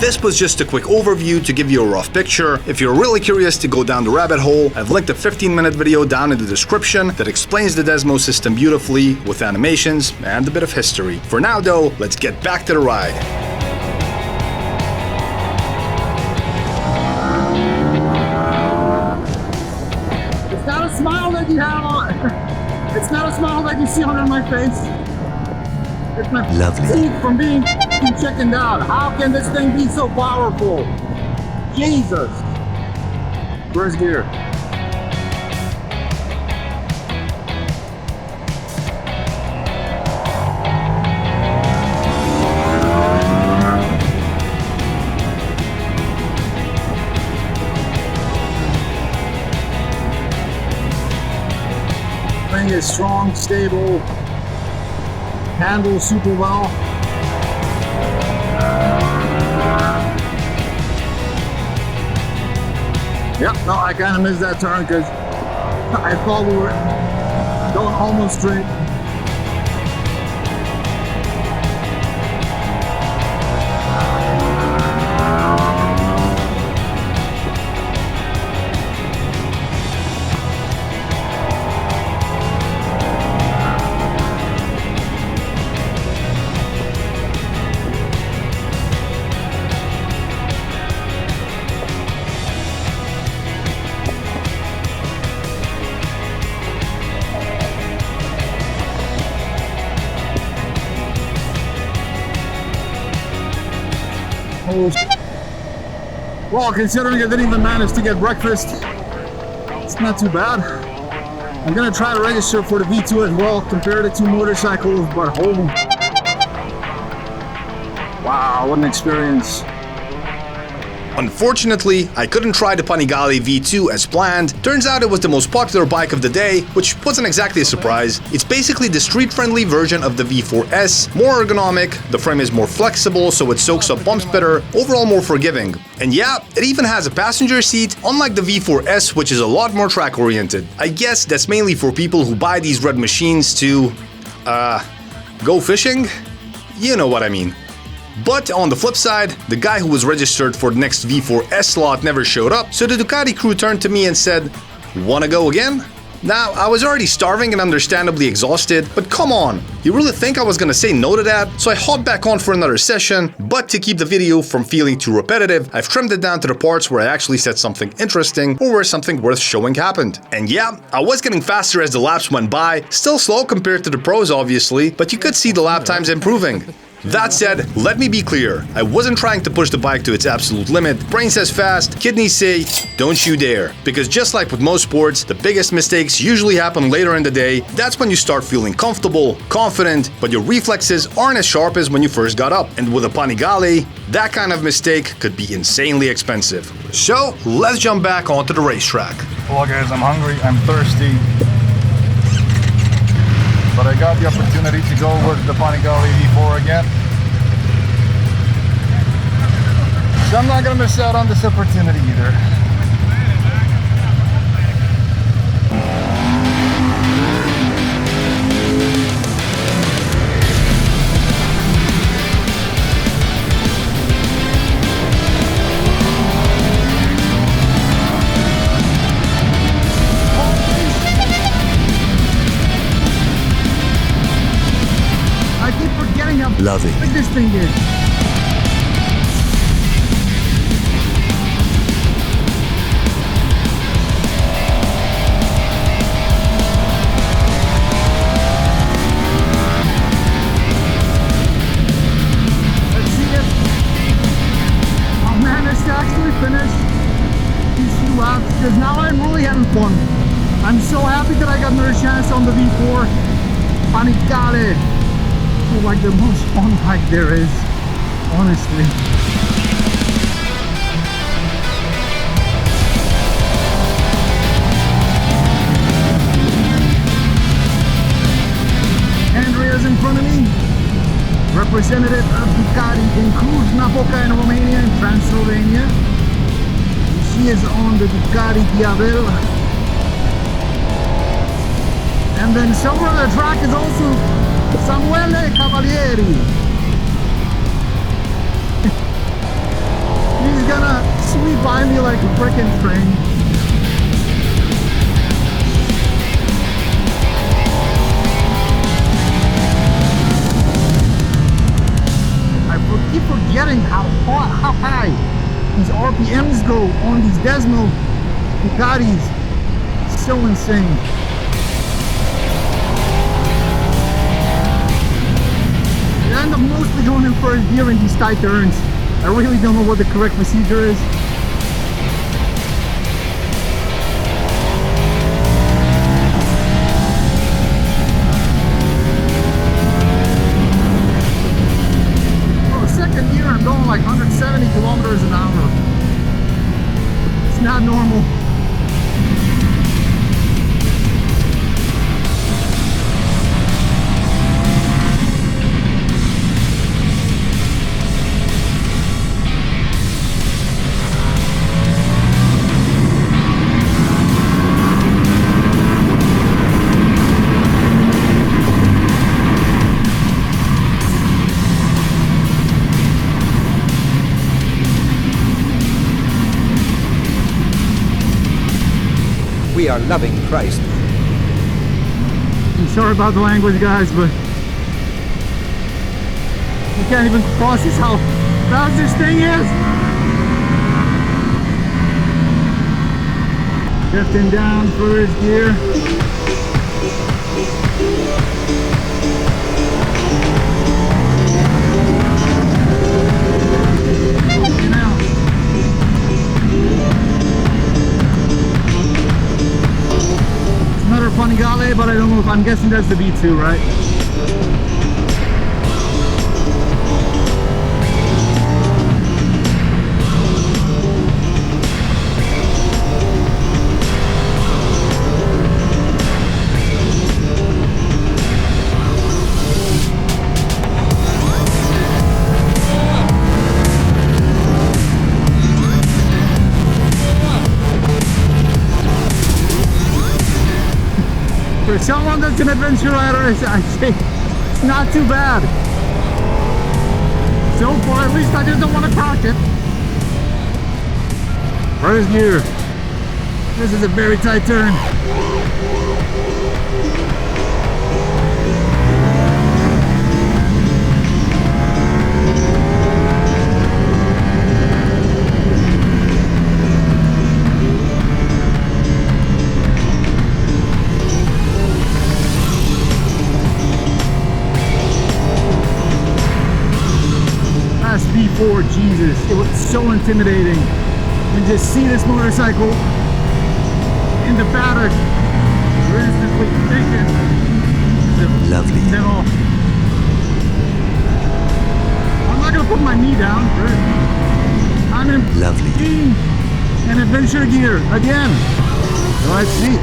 This was just a quick overview to give you a rough picture. If you're really curious to go down the rabbit hole, I've linked a 15-minute video down in the description that explains the Desmo system beautifully with animations and a bit of history. For now though, let's get back to the ride. It's not a smile that you have on. It's not a smile that you see on my face. It's my fatigue from being chickened out. How can this thing be so powerful? Jesus. Where's gear? Thing is strong, stable, handles super well. Yep, no, I kind of missed that turn because I thought we were going almost straight. Well, considering I didn't even manage to get breakfast, it's not too bad. I'm gonna try to register for the V2 as well, compare the two motorcycles, but holy, wow, what an experience. Unfortunately, I couldn't try the Panigale V2 as planned. Turns out it was the most popular bike of the day, which wasn't exactly a surprise. It's basically the street-friendly version of the V4S, more ergonomic, the frame is more flexible so it soaks up bumps better, overall more forgiving. And yeah, it even has a passenger seat, unlike the V4S, which is a lot more track-oriented. I guess that's mainly for people who buy these red machines to, go fishing? You know what I mean. But on the flip side, the guy who was registered for the next V4S slot never showed up, so the Ducati crew turned to me and said, "Wanna go again?" Now, I was already starving and understandably exhausted, but come on, you really think I was gonna say no to that? So I hopped back on for another session, but to keep the video from feeling too repetitive, I've trimmed it down to the parts where I actually said something interesting or where something worth showing happened. And yeah, I was getting faster as the laps went by, still slow compared to the pros obviously, but you could see the lap times improving. That said, let me be clear, I wasn't trying to push the bike to its absolute limit. Brain says fast, kidneys say, don't you dare. Because just like with most sports, the biggest mistakes usually happen later in the day. That's when you start feeling comfortable, confident, but your reflexes aren't as sharp as when you first got up. And with a Panigale, that kind of mistake could be insanely expensive. So, let's jump back onto the racetrack. Well guys, I'm hungry, I'm thirsty. But I got the opportunity to go with the Panigale V4 again. So I'm not gonna miss out on this opportunity either. I keep forgetting how Loving. big this thing is. Let's see it. Oh man, it's actually finished these few laps because now I'm really having fun. I'm so happy that I got another chance on the V4 Panigale. Like the most fun bike there is, honestly. Andrea's in front of me, representative of Ducati in Cluj-Napoca in Romania and Transylvania. She is on the Ducati Panigale. And then somewhere on the track is also Samuele Cavalieri. He's gonna sweep by me like a frickin' train. I keep forgetting how high these RPMs go on these Desmo Ducatis. So insane. I end up mostly going in first gear in these tight turns. I really don't know what the correct procedure is. Oh, second gear I'm going like 170 kilometers an hour. It's not normal. We are loving Christ. I'm sorry about the language, guys, but you can't even process how fast this thing is. Shifting down first gear. Panigale, but I don't know if I'm guessing that's the V2, right? For someone that's an adventure rider, I say it's not too bad. So far, at least I just don't want to crash it. First gear. This is a very tight turn. V4, Jesus, it was so intimidating. And just see this motorcycle in the paddock, you're instantly thinking, Lovely. no. I'm not gonna put my knee down, right? I'm in Lovely. an adventure gear again. Let's see.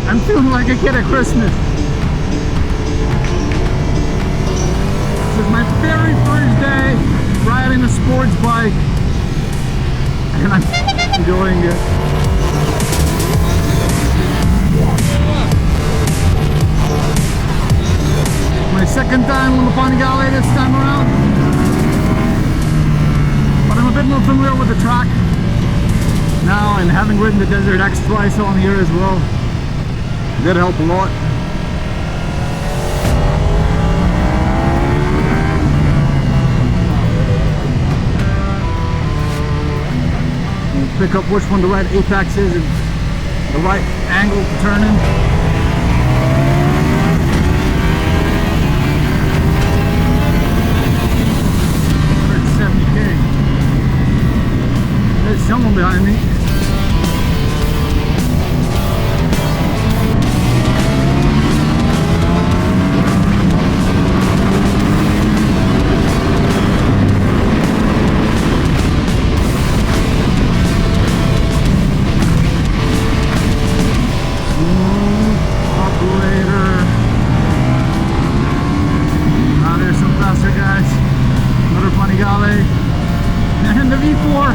I'm feeling like a kid at Christmas. This is my very first day riding a sports bike, and I'm enjoying it. My second time on the Panigale this time around, but I'm a bit more familiar with the track now, and having ridden the Desert X twice on here as well. Did help a lot. We'll pick up which one the right apex is and the right angle to turn in. 170K. There's someone behind me. And the V4.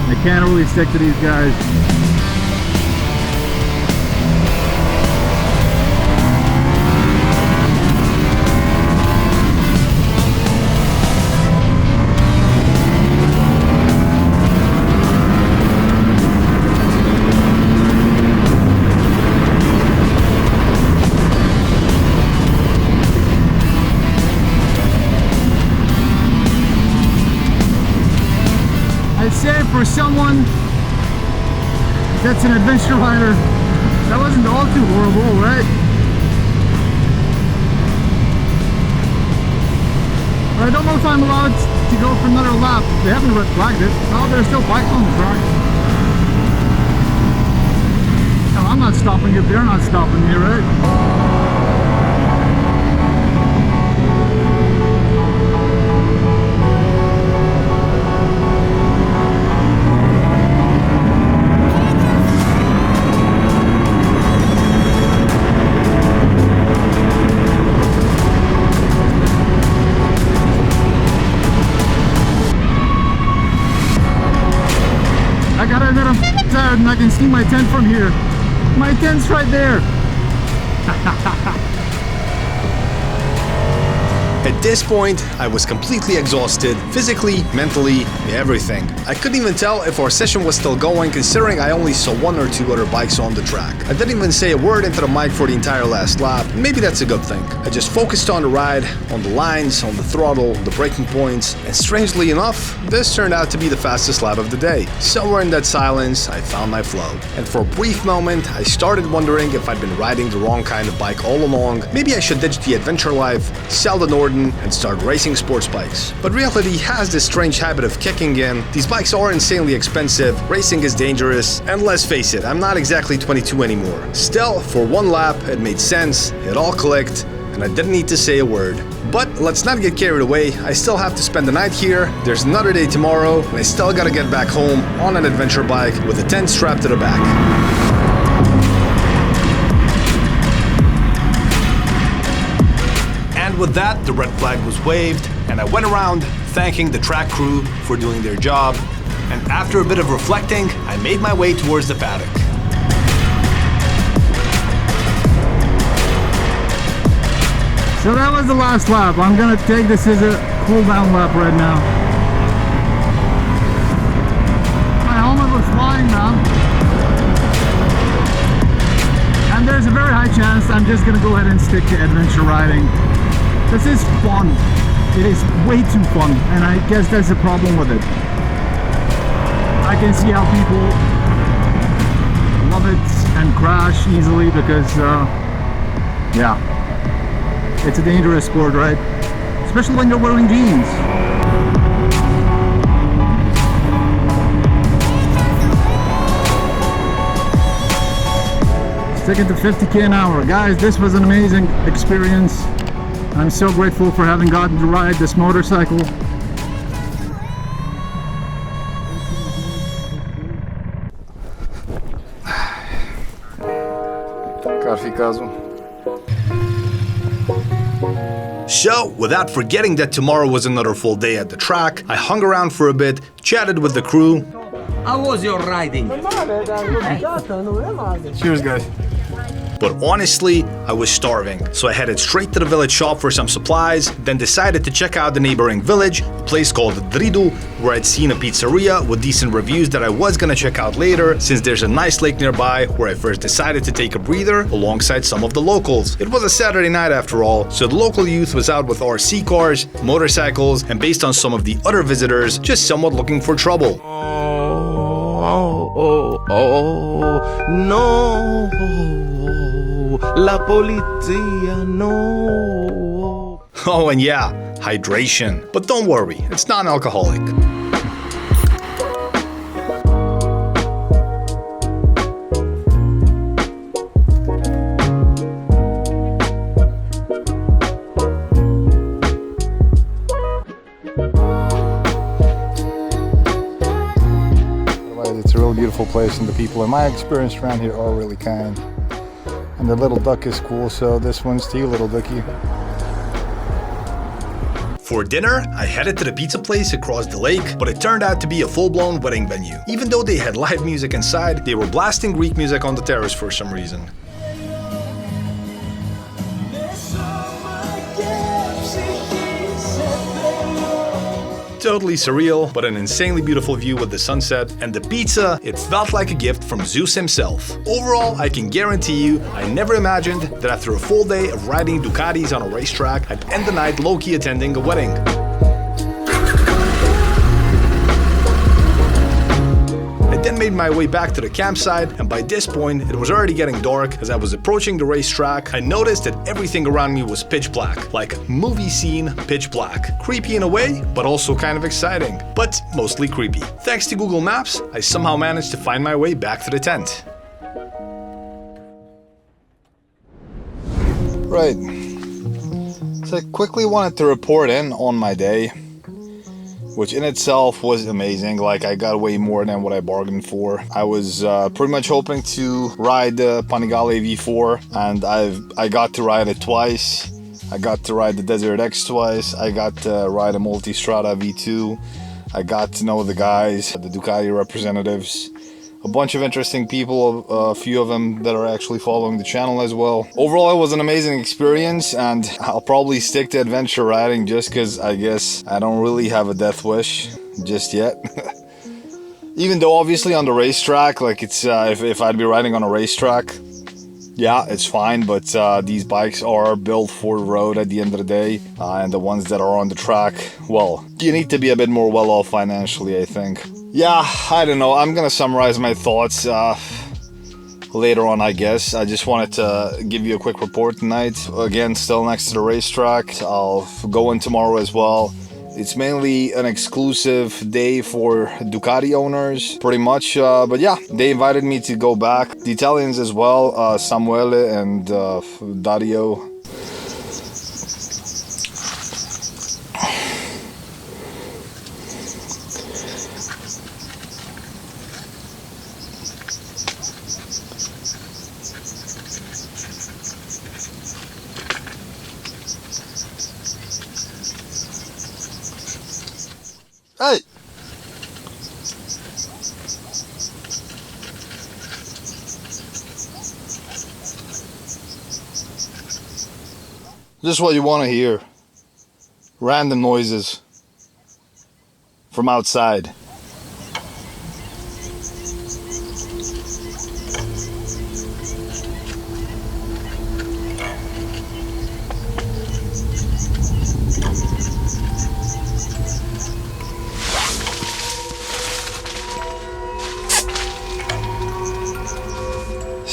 I can't really stick to these guys. I'd say for someone that's an adventure rider, that wasn't all too horrible, right? I don't know if I'm allowed to go for another lap. They haven't red flagged it. Oh, there's still bikes on the track. No, I'm not stopping if they're not stopping me, right? I gotta admit I'm tired and I can see my tent from here. My tent's right there. At this point, I was completely exhausted, physically, mentally, everything. I couldn't even tell if our session was still going, considering I only saw one or two other bikes on the track. I didn't even say a word into the mic for the entire last lap, and maybe that's a good thing. I just focused on the ride, on the lines, on the throttle, the braking points, and strangely enough, this turned out to be the fastest lap of the day. Somewhere in that silence, I found my flow. And for a brief moment, I started wondering if I'd been riding the wrong kind of bike all along. Maybe I should ditch the adventure life, sell the Norden, and start racing sports bikes. But reality has this strange habit of kicking in. These bikes are insanely expensive, racing is dangerous, and let's face it, I'm not exactly 22 anymore. Still, for one lap, it made sense, it all clicked, and I didn't need to say a word. But let's not get carried away. I still have to spend the night here, there's another day tomorrow, and I still gotta get back home on an adventure bike with a tent strapped to the back. And with that, the red flag was waved, and I went around thanking the track crew for doing their job. And after a bit of reflecting, I made my way towards the paddock. So that was the last lap. I'm gonna take this as a cool down lap right now. My helmet was flying now. And And there's a very high chance I'm just gonna go ahead and stick to adventure riding. This is fun. It is way too fun, and I guess that's the problem with it. I can see how people love it and crash easily because, yeah, it's a dangerous sport, right? Especially when you're wearing jeans. Sticking to 50k an hour. Guys, this was an amazing experience. I'm so grateful for having gotten to ride this motorcycle. So, without forgetting that tomorrow was another full day at the track, I hung around for a bit, chatted with the crew. How was your riding? Cheers, guys. But honestly, I was starving, so I headed straight to the village shop for some supplies, then decided to check out the neighboring village, a place called Dridu, where I'd seen a pizzeria with decent reviews that I was gonna check out later, since there's a nice lake nearby where I first decided to take a breather alongside some of the locals. It was a Saturday night after all, so the local youth was out with RC cars, motorcycles, and based on some of the other visitors, just somewhat looking for trouble. No, la polizia, no. Oh, and yeah, hydration. But don't worry, it's non-alcoholic. It's a real beautiful place, and the people in my experience around here are really kind. And the little duck is cool, so this one's to you, little ducky. For dinner, I headed to the pizza place across the lake, but it turned out to be a full-blown wedding venue. Even though they had live music inside, they were blasting Greek music on the terrace for some reason. Totally surreal, but an insanely beautiful view with the sunset, and the pizza, it felt like a gift from Zeus himself. Overall, I can guarantee you, I never imagined that after a full day of riding Ducatis on a racetrack, I'd end the night low-key attending a wedding. I then made my way back to the campsite, and by this point, it was already getting dark. As I was approaching the racetrack, I noticed that everything around me was pitch black, like movie scene pitch black. Creepy in a way, but also kind of exciting, but mostly creepy. Thanks to Google Maps, I somehow managed to find my way back to the tent. Right. So I quickly wanted to report in on my day, which in itself was amazing. Like, I got way more than what I bargained for. I was pretty much hoping to ride the Panigale V4, and I got to ride it twice. I got to ride the Desert X twice. I got to ride a Multistrada V2. I got to know the guys, the Ducati representatives, a bunch of interesting people, a few of them that are actually following the channel as well. Overall, it was an amazing experience, and I'll probably stick to adventure riding just because I guess I don't really have a death wish just yet. Even though obviously on the racetrack, like it's if I'd be riding on a racetrack, yeah, it's fine, but these bikes are built for the road at the end of the day, and the ones that are on the track, well, you need to be a bit more well off financially, I think. Yeah, I don't know. I'm gonna summarize my thoughts later on, I guess. I just wanted to give you a quick report tonight. Again, still next to the racetrack. I'll go in tomorrow as well. It's mainly an exclusive day for Ducati owners, pretty much. But yeah, they invited me to go back. The Italians as well, Samuele and Dario. Hey! Just what you want to hear. Random noises from outside.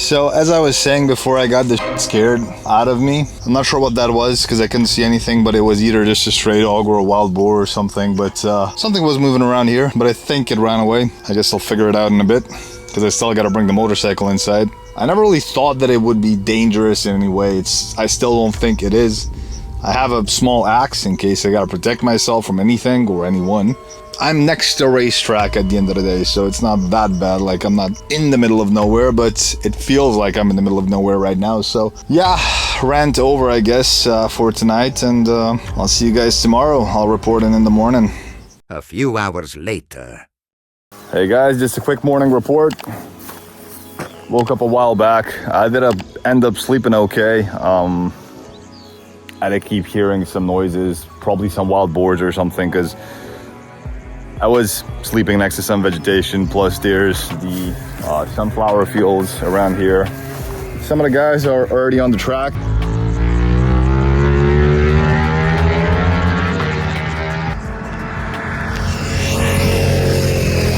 So as I was saying before, I got this scared out of me. I'm not sure what that was because I couldn't see anything, but it was either just a stray dog or a wild boar or something. But something was moving around here, but I think it ran away. I guess I'll figure it out in a bit because I still got to bring the motorcycle inside. I never really thought that it would be dangerous in any way. I still don't think it is. I have a small axe in case I got to protect myself from anything or anyone. I'm next to a racetrack at the end of the day, so it's not that bad. Like, I'm not in the middle of nowhere, but it feels like I'm in the middle of nowhere right now. So yeah, rant over, I guess, for tonight, and I'll see you guys tomorrow. I'll report in the morning. A few hours later. Hey guys, just a quick morning report. Woke up a while back. I did end up sleeping okay. I did keep hearing some noises, probably some wild boars or something, because I was sleeping next to some vegetation, plus there's the sunflower fields around here. Some of the guys are already on the track.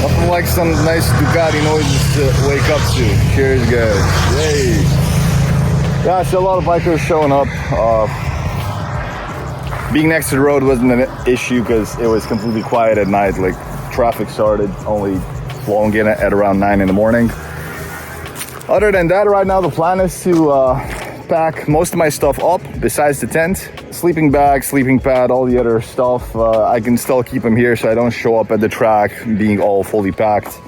Nothing like some nice Ducati noises to wake up to. Cheers, guys. Yay. Yeah, so a lot of bikers showing up. Being next to the road wasn't an issue because it was completely quiet at night. Like, traffic started only flowing in at around 9 in the morning. Other than that, right now the plan is to pack most of my stuff up besides the tent. Sleeping bag, sleeping pad, all the other stuff. I can still keep them here so I don't show up at the track being all fully packed.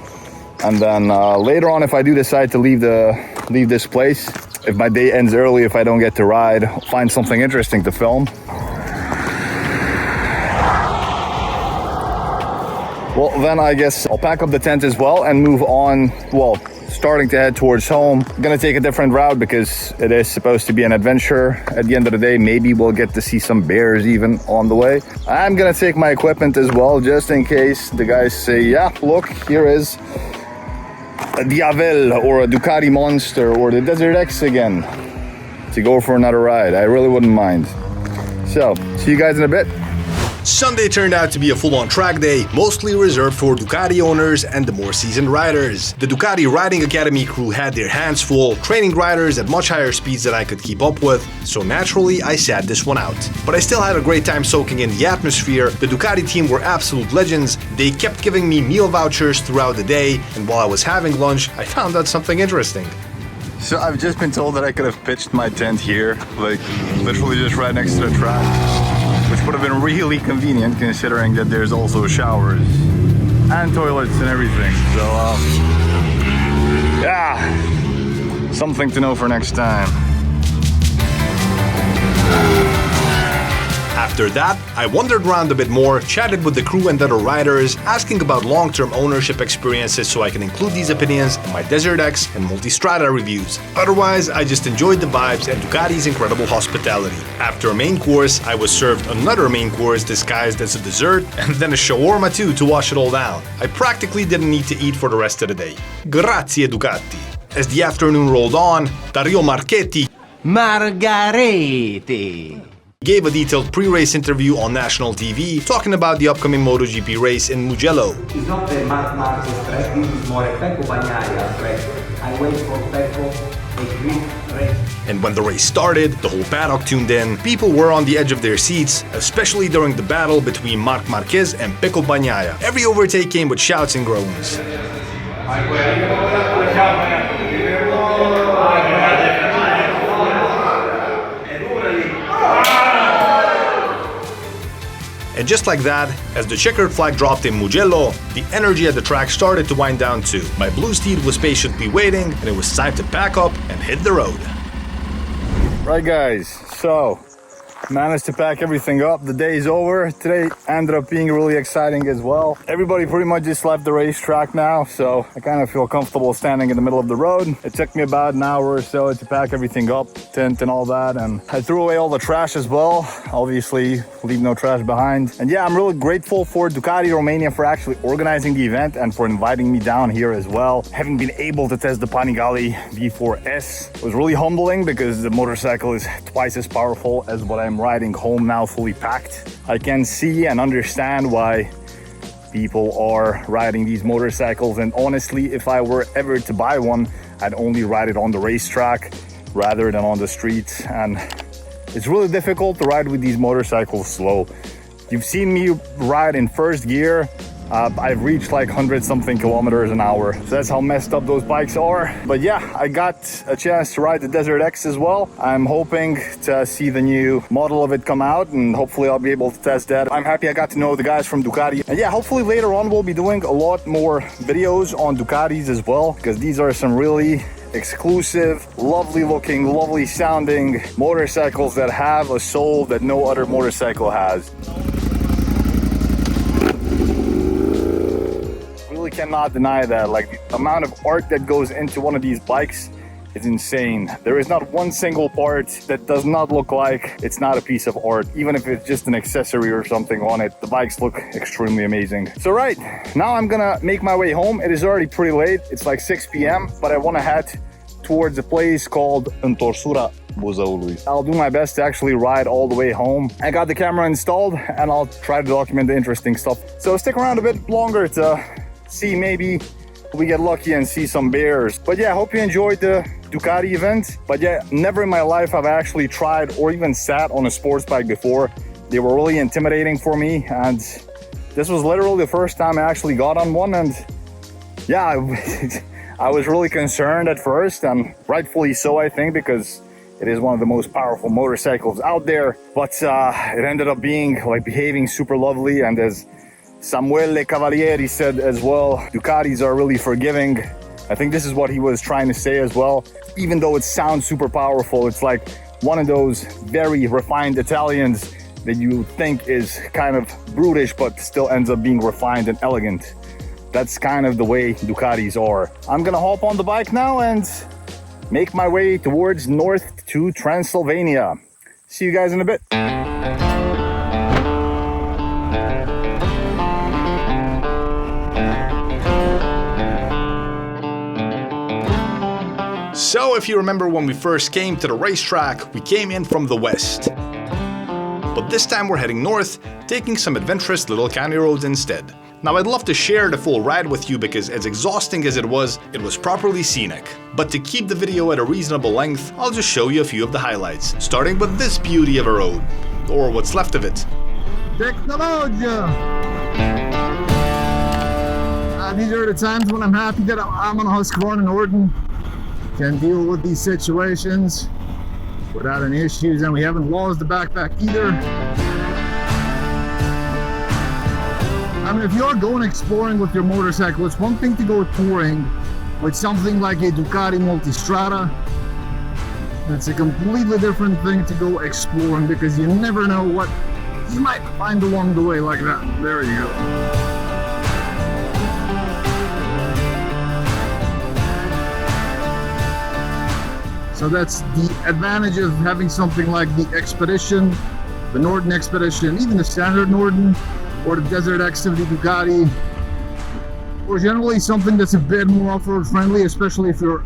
And then later on, if I do decide to leave this place, if my day ends early, if I don't get to ride, I'll find something interesting to film. Well, then I guess I'll pack up the tent as well and move on, well, starting to head towards home. I'm gonna take a different route because it is supposed to be an adventure. At the end of the day, maybe we'll get to see some bears even on the way. I'm gonna take my equipment as well, just in case the guys say, yeah, look, here is a Diavel or a Ducati Monster or the Desert X again to go for another ride. I really wouldn't mind. So, see you guys in a bit. Sunday turned out to be a full-on track day, mostly reserved for Ducati owners and the more seasoned riders. The Ducati Riding Academy crew had their hands full, training riders at much higher speeds than I could keep up with, so naturally I sat this one out. But I still had a great time soaking in the atmosphere. The Ducati team were absolute legends. They kept giving me meal vouchers throughout the day, and while I was having lunch, I found out something interesting. So I've just been told that I could have pitched my tent here, like literally just right next to the track, which would have been really convenient considering that there's also showers and toilets and everything. So yeah, something to know for next time. After that, I wandered around a bit more, chatted with the crew and other riders, asking about long-term ownership experiences so I can include these opinions in my Desert X and Multistrada reviews. Otherwise, I just enjoyed the vibes and Ducati's incredible hospitality. After a main course, I was served another main course disguised as a dessert, and then a shawarma too to wash it all down. I practically didn't need to eat for the rest of the day. Grazie Ducati. As the afternoon rolled on, Dario Marchetti Margarete. gave a detailed pre-race interview on national TV, talking about the upcoming MotoGP race in Mugello. It's not the Mark Marquez track, this is more a Pecco Bagnaia track. I wait for Pecco, a quick race. And when the race started, the whole paddock tuned in. People were on the edge of their seats, especially during the battle between Marc Marquez and Pecco Bagnaia. Every overtake came with shouts and groans. And just like that, as the checkered flag dropped in Mugello, the energy at the track started to wind down too. My blue steed was patiently waiting, and it was time to pack up and hit the road. Right guys, so managed to pack everything up. The day's over. Today ended up being really exciting as well. Everybody pretty much just left the racetrack now, so I kind of feel comfortable standing in the middle of the road. It took me about an hour or so to pack everything up, tent and all that, and I threw away all the trash as well. Obviously, leave no trash behind. And yeah, I'm really grateful for Ducati Romania for actually organizing the event and for inviting me down here as well. Having been able to test the Panigale V4S was really humbling because the motorcycle is twice as powerful as what I'm riding home now fully packed. I can see and understand why people are riding these motorcycles, and honestly, if I were ever to buy one, I'd only ride it on the racetrack rather than on the street. And it's really difficult to ride with these motorcycles slow. You've seen me ride in first gear. I've reached like 100-something kilometers an hour. So that's how messed up those bikes are. But yeah, I got a chance to ride the Desert X as well. I'm hoping to see the new model of it come out, and hopefully I'll be able to test that. I'm happy I got to know the guys from Ducati. And yeah, hopefully later on we'll be doing a lot more videos on Ducatis as well, because these are some really exclusive, lovely looking, lovely sounding motorcycles that have a soul that no other motorcycle has. Cannot deny that. Like, the amount of art that goes into one of these bikes is insane. There is not one single part that does not look like it's not a piece of art. Even if it's just an accessory or something on it, the bikes look extremely amazing. So right now I'm gonna make my way home. It is already pretty late. It's like 6 p.m. but I want to head towards a place called Întorsura Buzăului. I'll do my best to actually ride all the way home. I got the camera installed and I'll try to document the interesting stuff. So stick around a bit longer to see, maybe we get lucky and see some bears. But yeah, I hope you enjoyed the Ducati event. But yeah, never in my life have I actually tried or even sat on a sports bike before. They were really intimidating for me, and this was literally the first time I actually got on one. And yeah, I was really concerned at first, and rightfully so, I think, because it is one of the most powerful motorcycles out there. But it ended up being like behaving super lovely, and as Samuele Cavalieri said as well, Ducatis are really forgiving. I think this is what he was trying to say as well. Even though it sounds super powerful, it's like one of those very refined Italians that you think is kind of brutish, but still ends up being refined and elegant. That's kind of the way Ducatis are. I'm gonna hop on the bike now and make my way towards north to Transylvania. See you guys in a bit. So if you remember when we first came to the racetrack, we came in from the west. But this time we're heading north, taking some adventurous little county roads instead. Now I'd love to share the full ride with you because as exhausting as it was properly scenic. But to keep the video at a reasonable length, I'll just show you a few of the highlights, starting with this beauty of a road, or what's left of it. Technologia! These are the times when I'm happy that I'm on a Husqvarna Norden. Can deal with these situations without any issues, and we haven't lost the backpack either. I mean, if you're going exploring with your motorcycle, it's one thing to go touring with something like a Ducati Multistrada. It's a completely different thing to go exploring, because you never know what you might find along the way, like that. There you go. So that's the advantage of having something like the Expedition, the Norden Expedition, even the standard Norden, or the Desert X of the Ducati, or generally something that's a bit more off-road friendly, especially if you're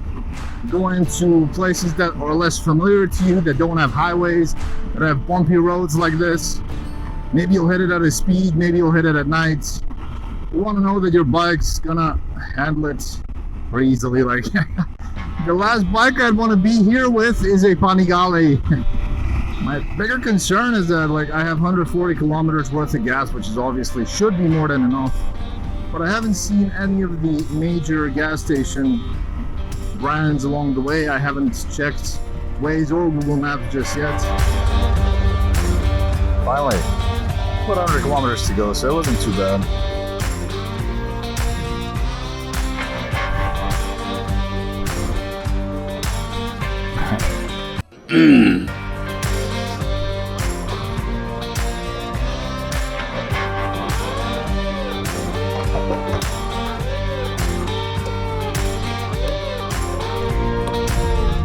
going to places that are less familiar to you, that don't have highways, that have bumpy roads like this. Maybe you'll hit it at a speed, maybe you'll hit it at night. You want to know that your bike's gonna handle it very easily. Like the last bike I'd want to be here with is a Panigale. My bigger concern is that like I have 140 kilometers worth of gas, which is obviously should be more than enough. But I haven't seen any of the major gas station brands along the way. I haven't checked Waze or Google Maps just yet. Finally, about 100 kilometers to go, so it wasn't too bad.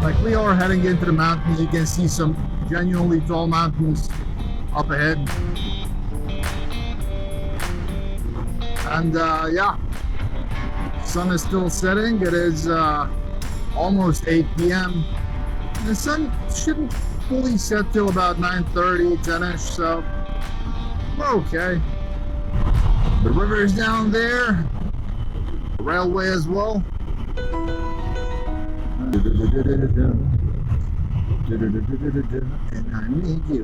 Like we are heading into the mountains, you can see some genuinely tall mountains up ahead. And yeah, sun is still setting. It is almost 8 p.m. The sun shouldn't fully set till about 9:30, 10ish, so we're okay. The river is down there, the railway as well. And I need you.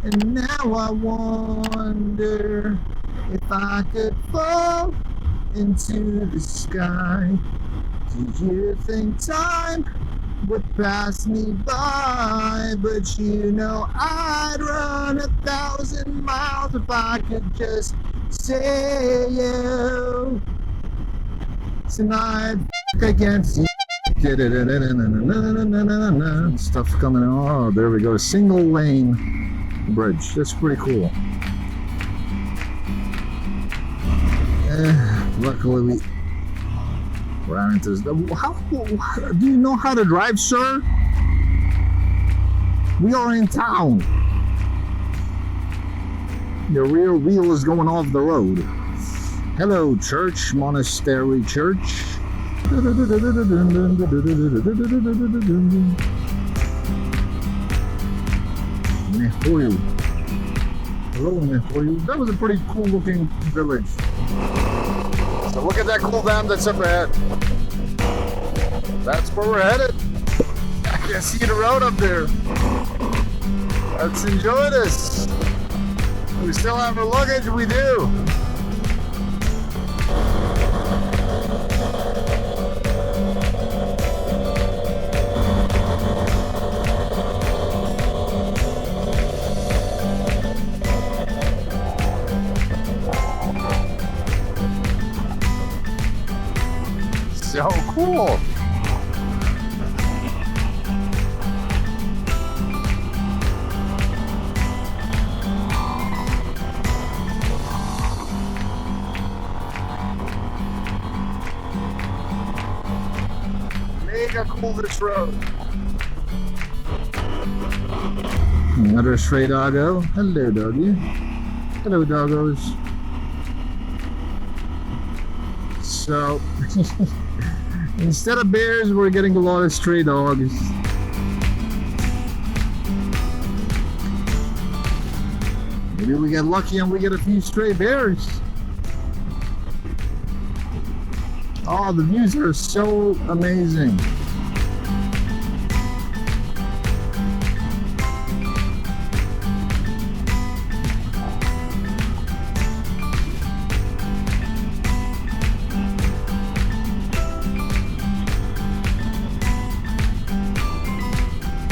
And now I wonder if I could fall into the sky. Did you think time would pass me by? But you know I'd run 1,000 miles if I could just say you. Tonight I can't see. Stuff coming in. Oh, there we go. Single lane bridge. That's pretty cool. Luckily we're into this. How do you know how to drive, sir? We are in town. Your rear wheel is going off the road. Hello, church, monastery church. Nehoyu. Hello, Nehoyu. That was a pretty cool looking village. So look at that cool dam that's up ahead. That's where we're headed. I can see the road up there. Let's enjoy this. We still have our luggage, we do. So cool. Mega cool this road. Another stray doggo. Hello, doggy. Hello, doggos. So, instead of bears, we're getting a lot of stray dogs. Maybe we get lucky and we get a few stray bears. Oh, the views are so amazing.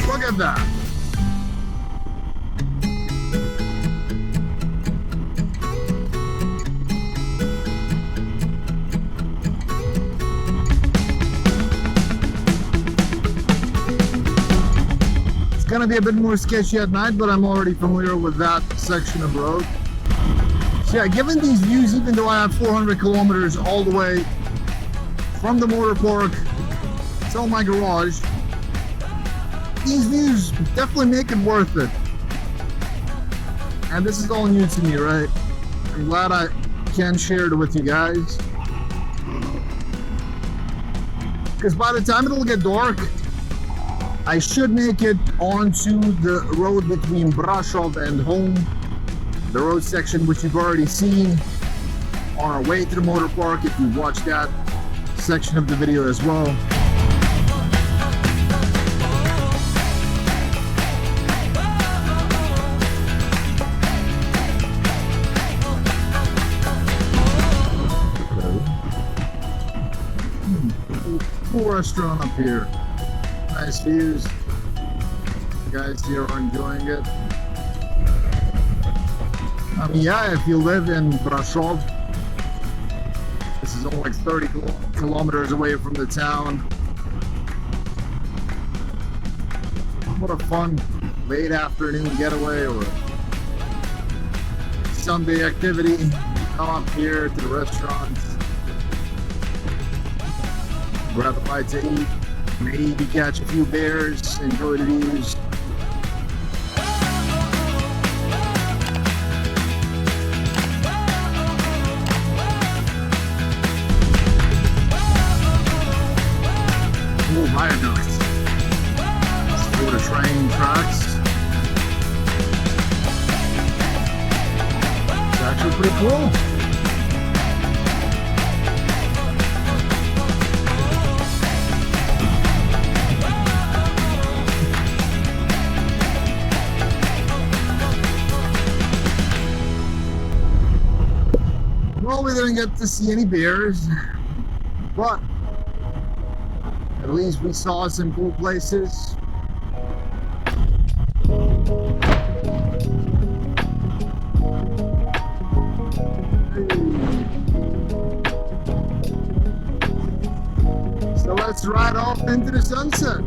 Look at that. It's gonna be a bit more sketchy at night, but I'm already familiar with that section of road. So yeah, given these views, even though I have 400 kilometers all the way from the motor park till my garage, these views definitely make it worth it. And this is all new to me, right? I'm glad I can share it with you guys. Because by the time it'll get dark, I should make it onto the road between Brasov and home. The road section which you've already seen on our way to the motor park if you watched that section of the video as well. Cool restaurant up here. Nice views. You guys here are enjoying it. Yeah, if you live in Brasov, this is only like 30 kilometers away from the town. What a fun late afternoon getaway or Sunday activity. Come up here to the restaurant, grab a bite to eat, maybe catch a few bears, enjoy the views. Cool viaducts. Let's go to train tracks. It's actually pretty cool. Well, we didn't get to see any bears, but at least we saw some cool places. So let's ride off into the sunset.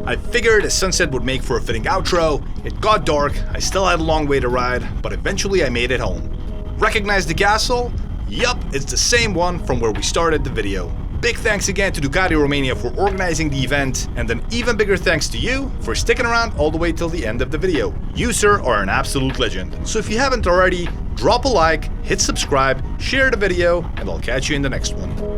I figured a sunset would make for a fitting outro. It got dark, I still had a long way to ride, but eventually I made it home. Recognize the castle? Yup, it's the same one from where we started the video. Big thanks again to Ducati Romania for organizing the event, and an even bigger thanks to you for sticking around all the way till the end of the video. You, sir, are an absolute legend. So if you haven't already, drop a like, hit subscribe, share the video, and I'll catch you in the next one.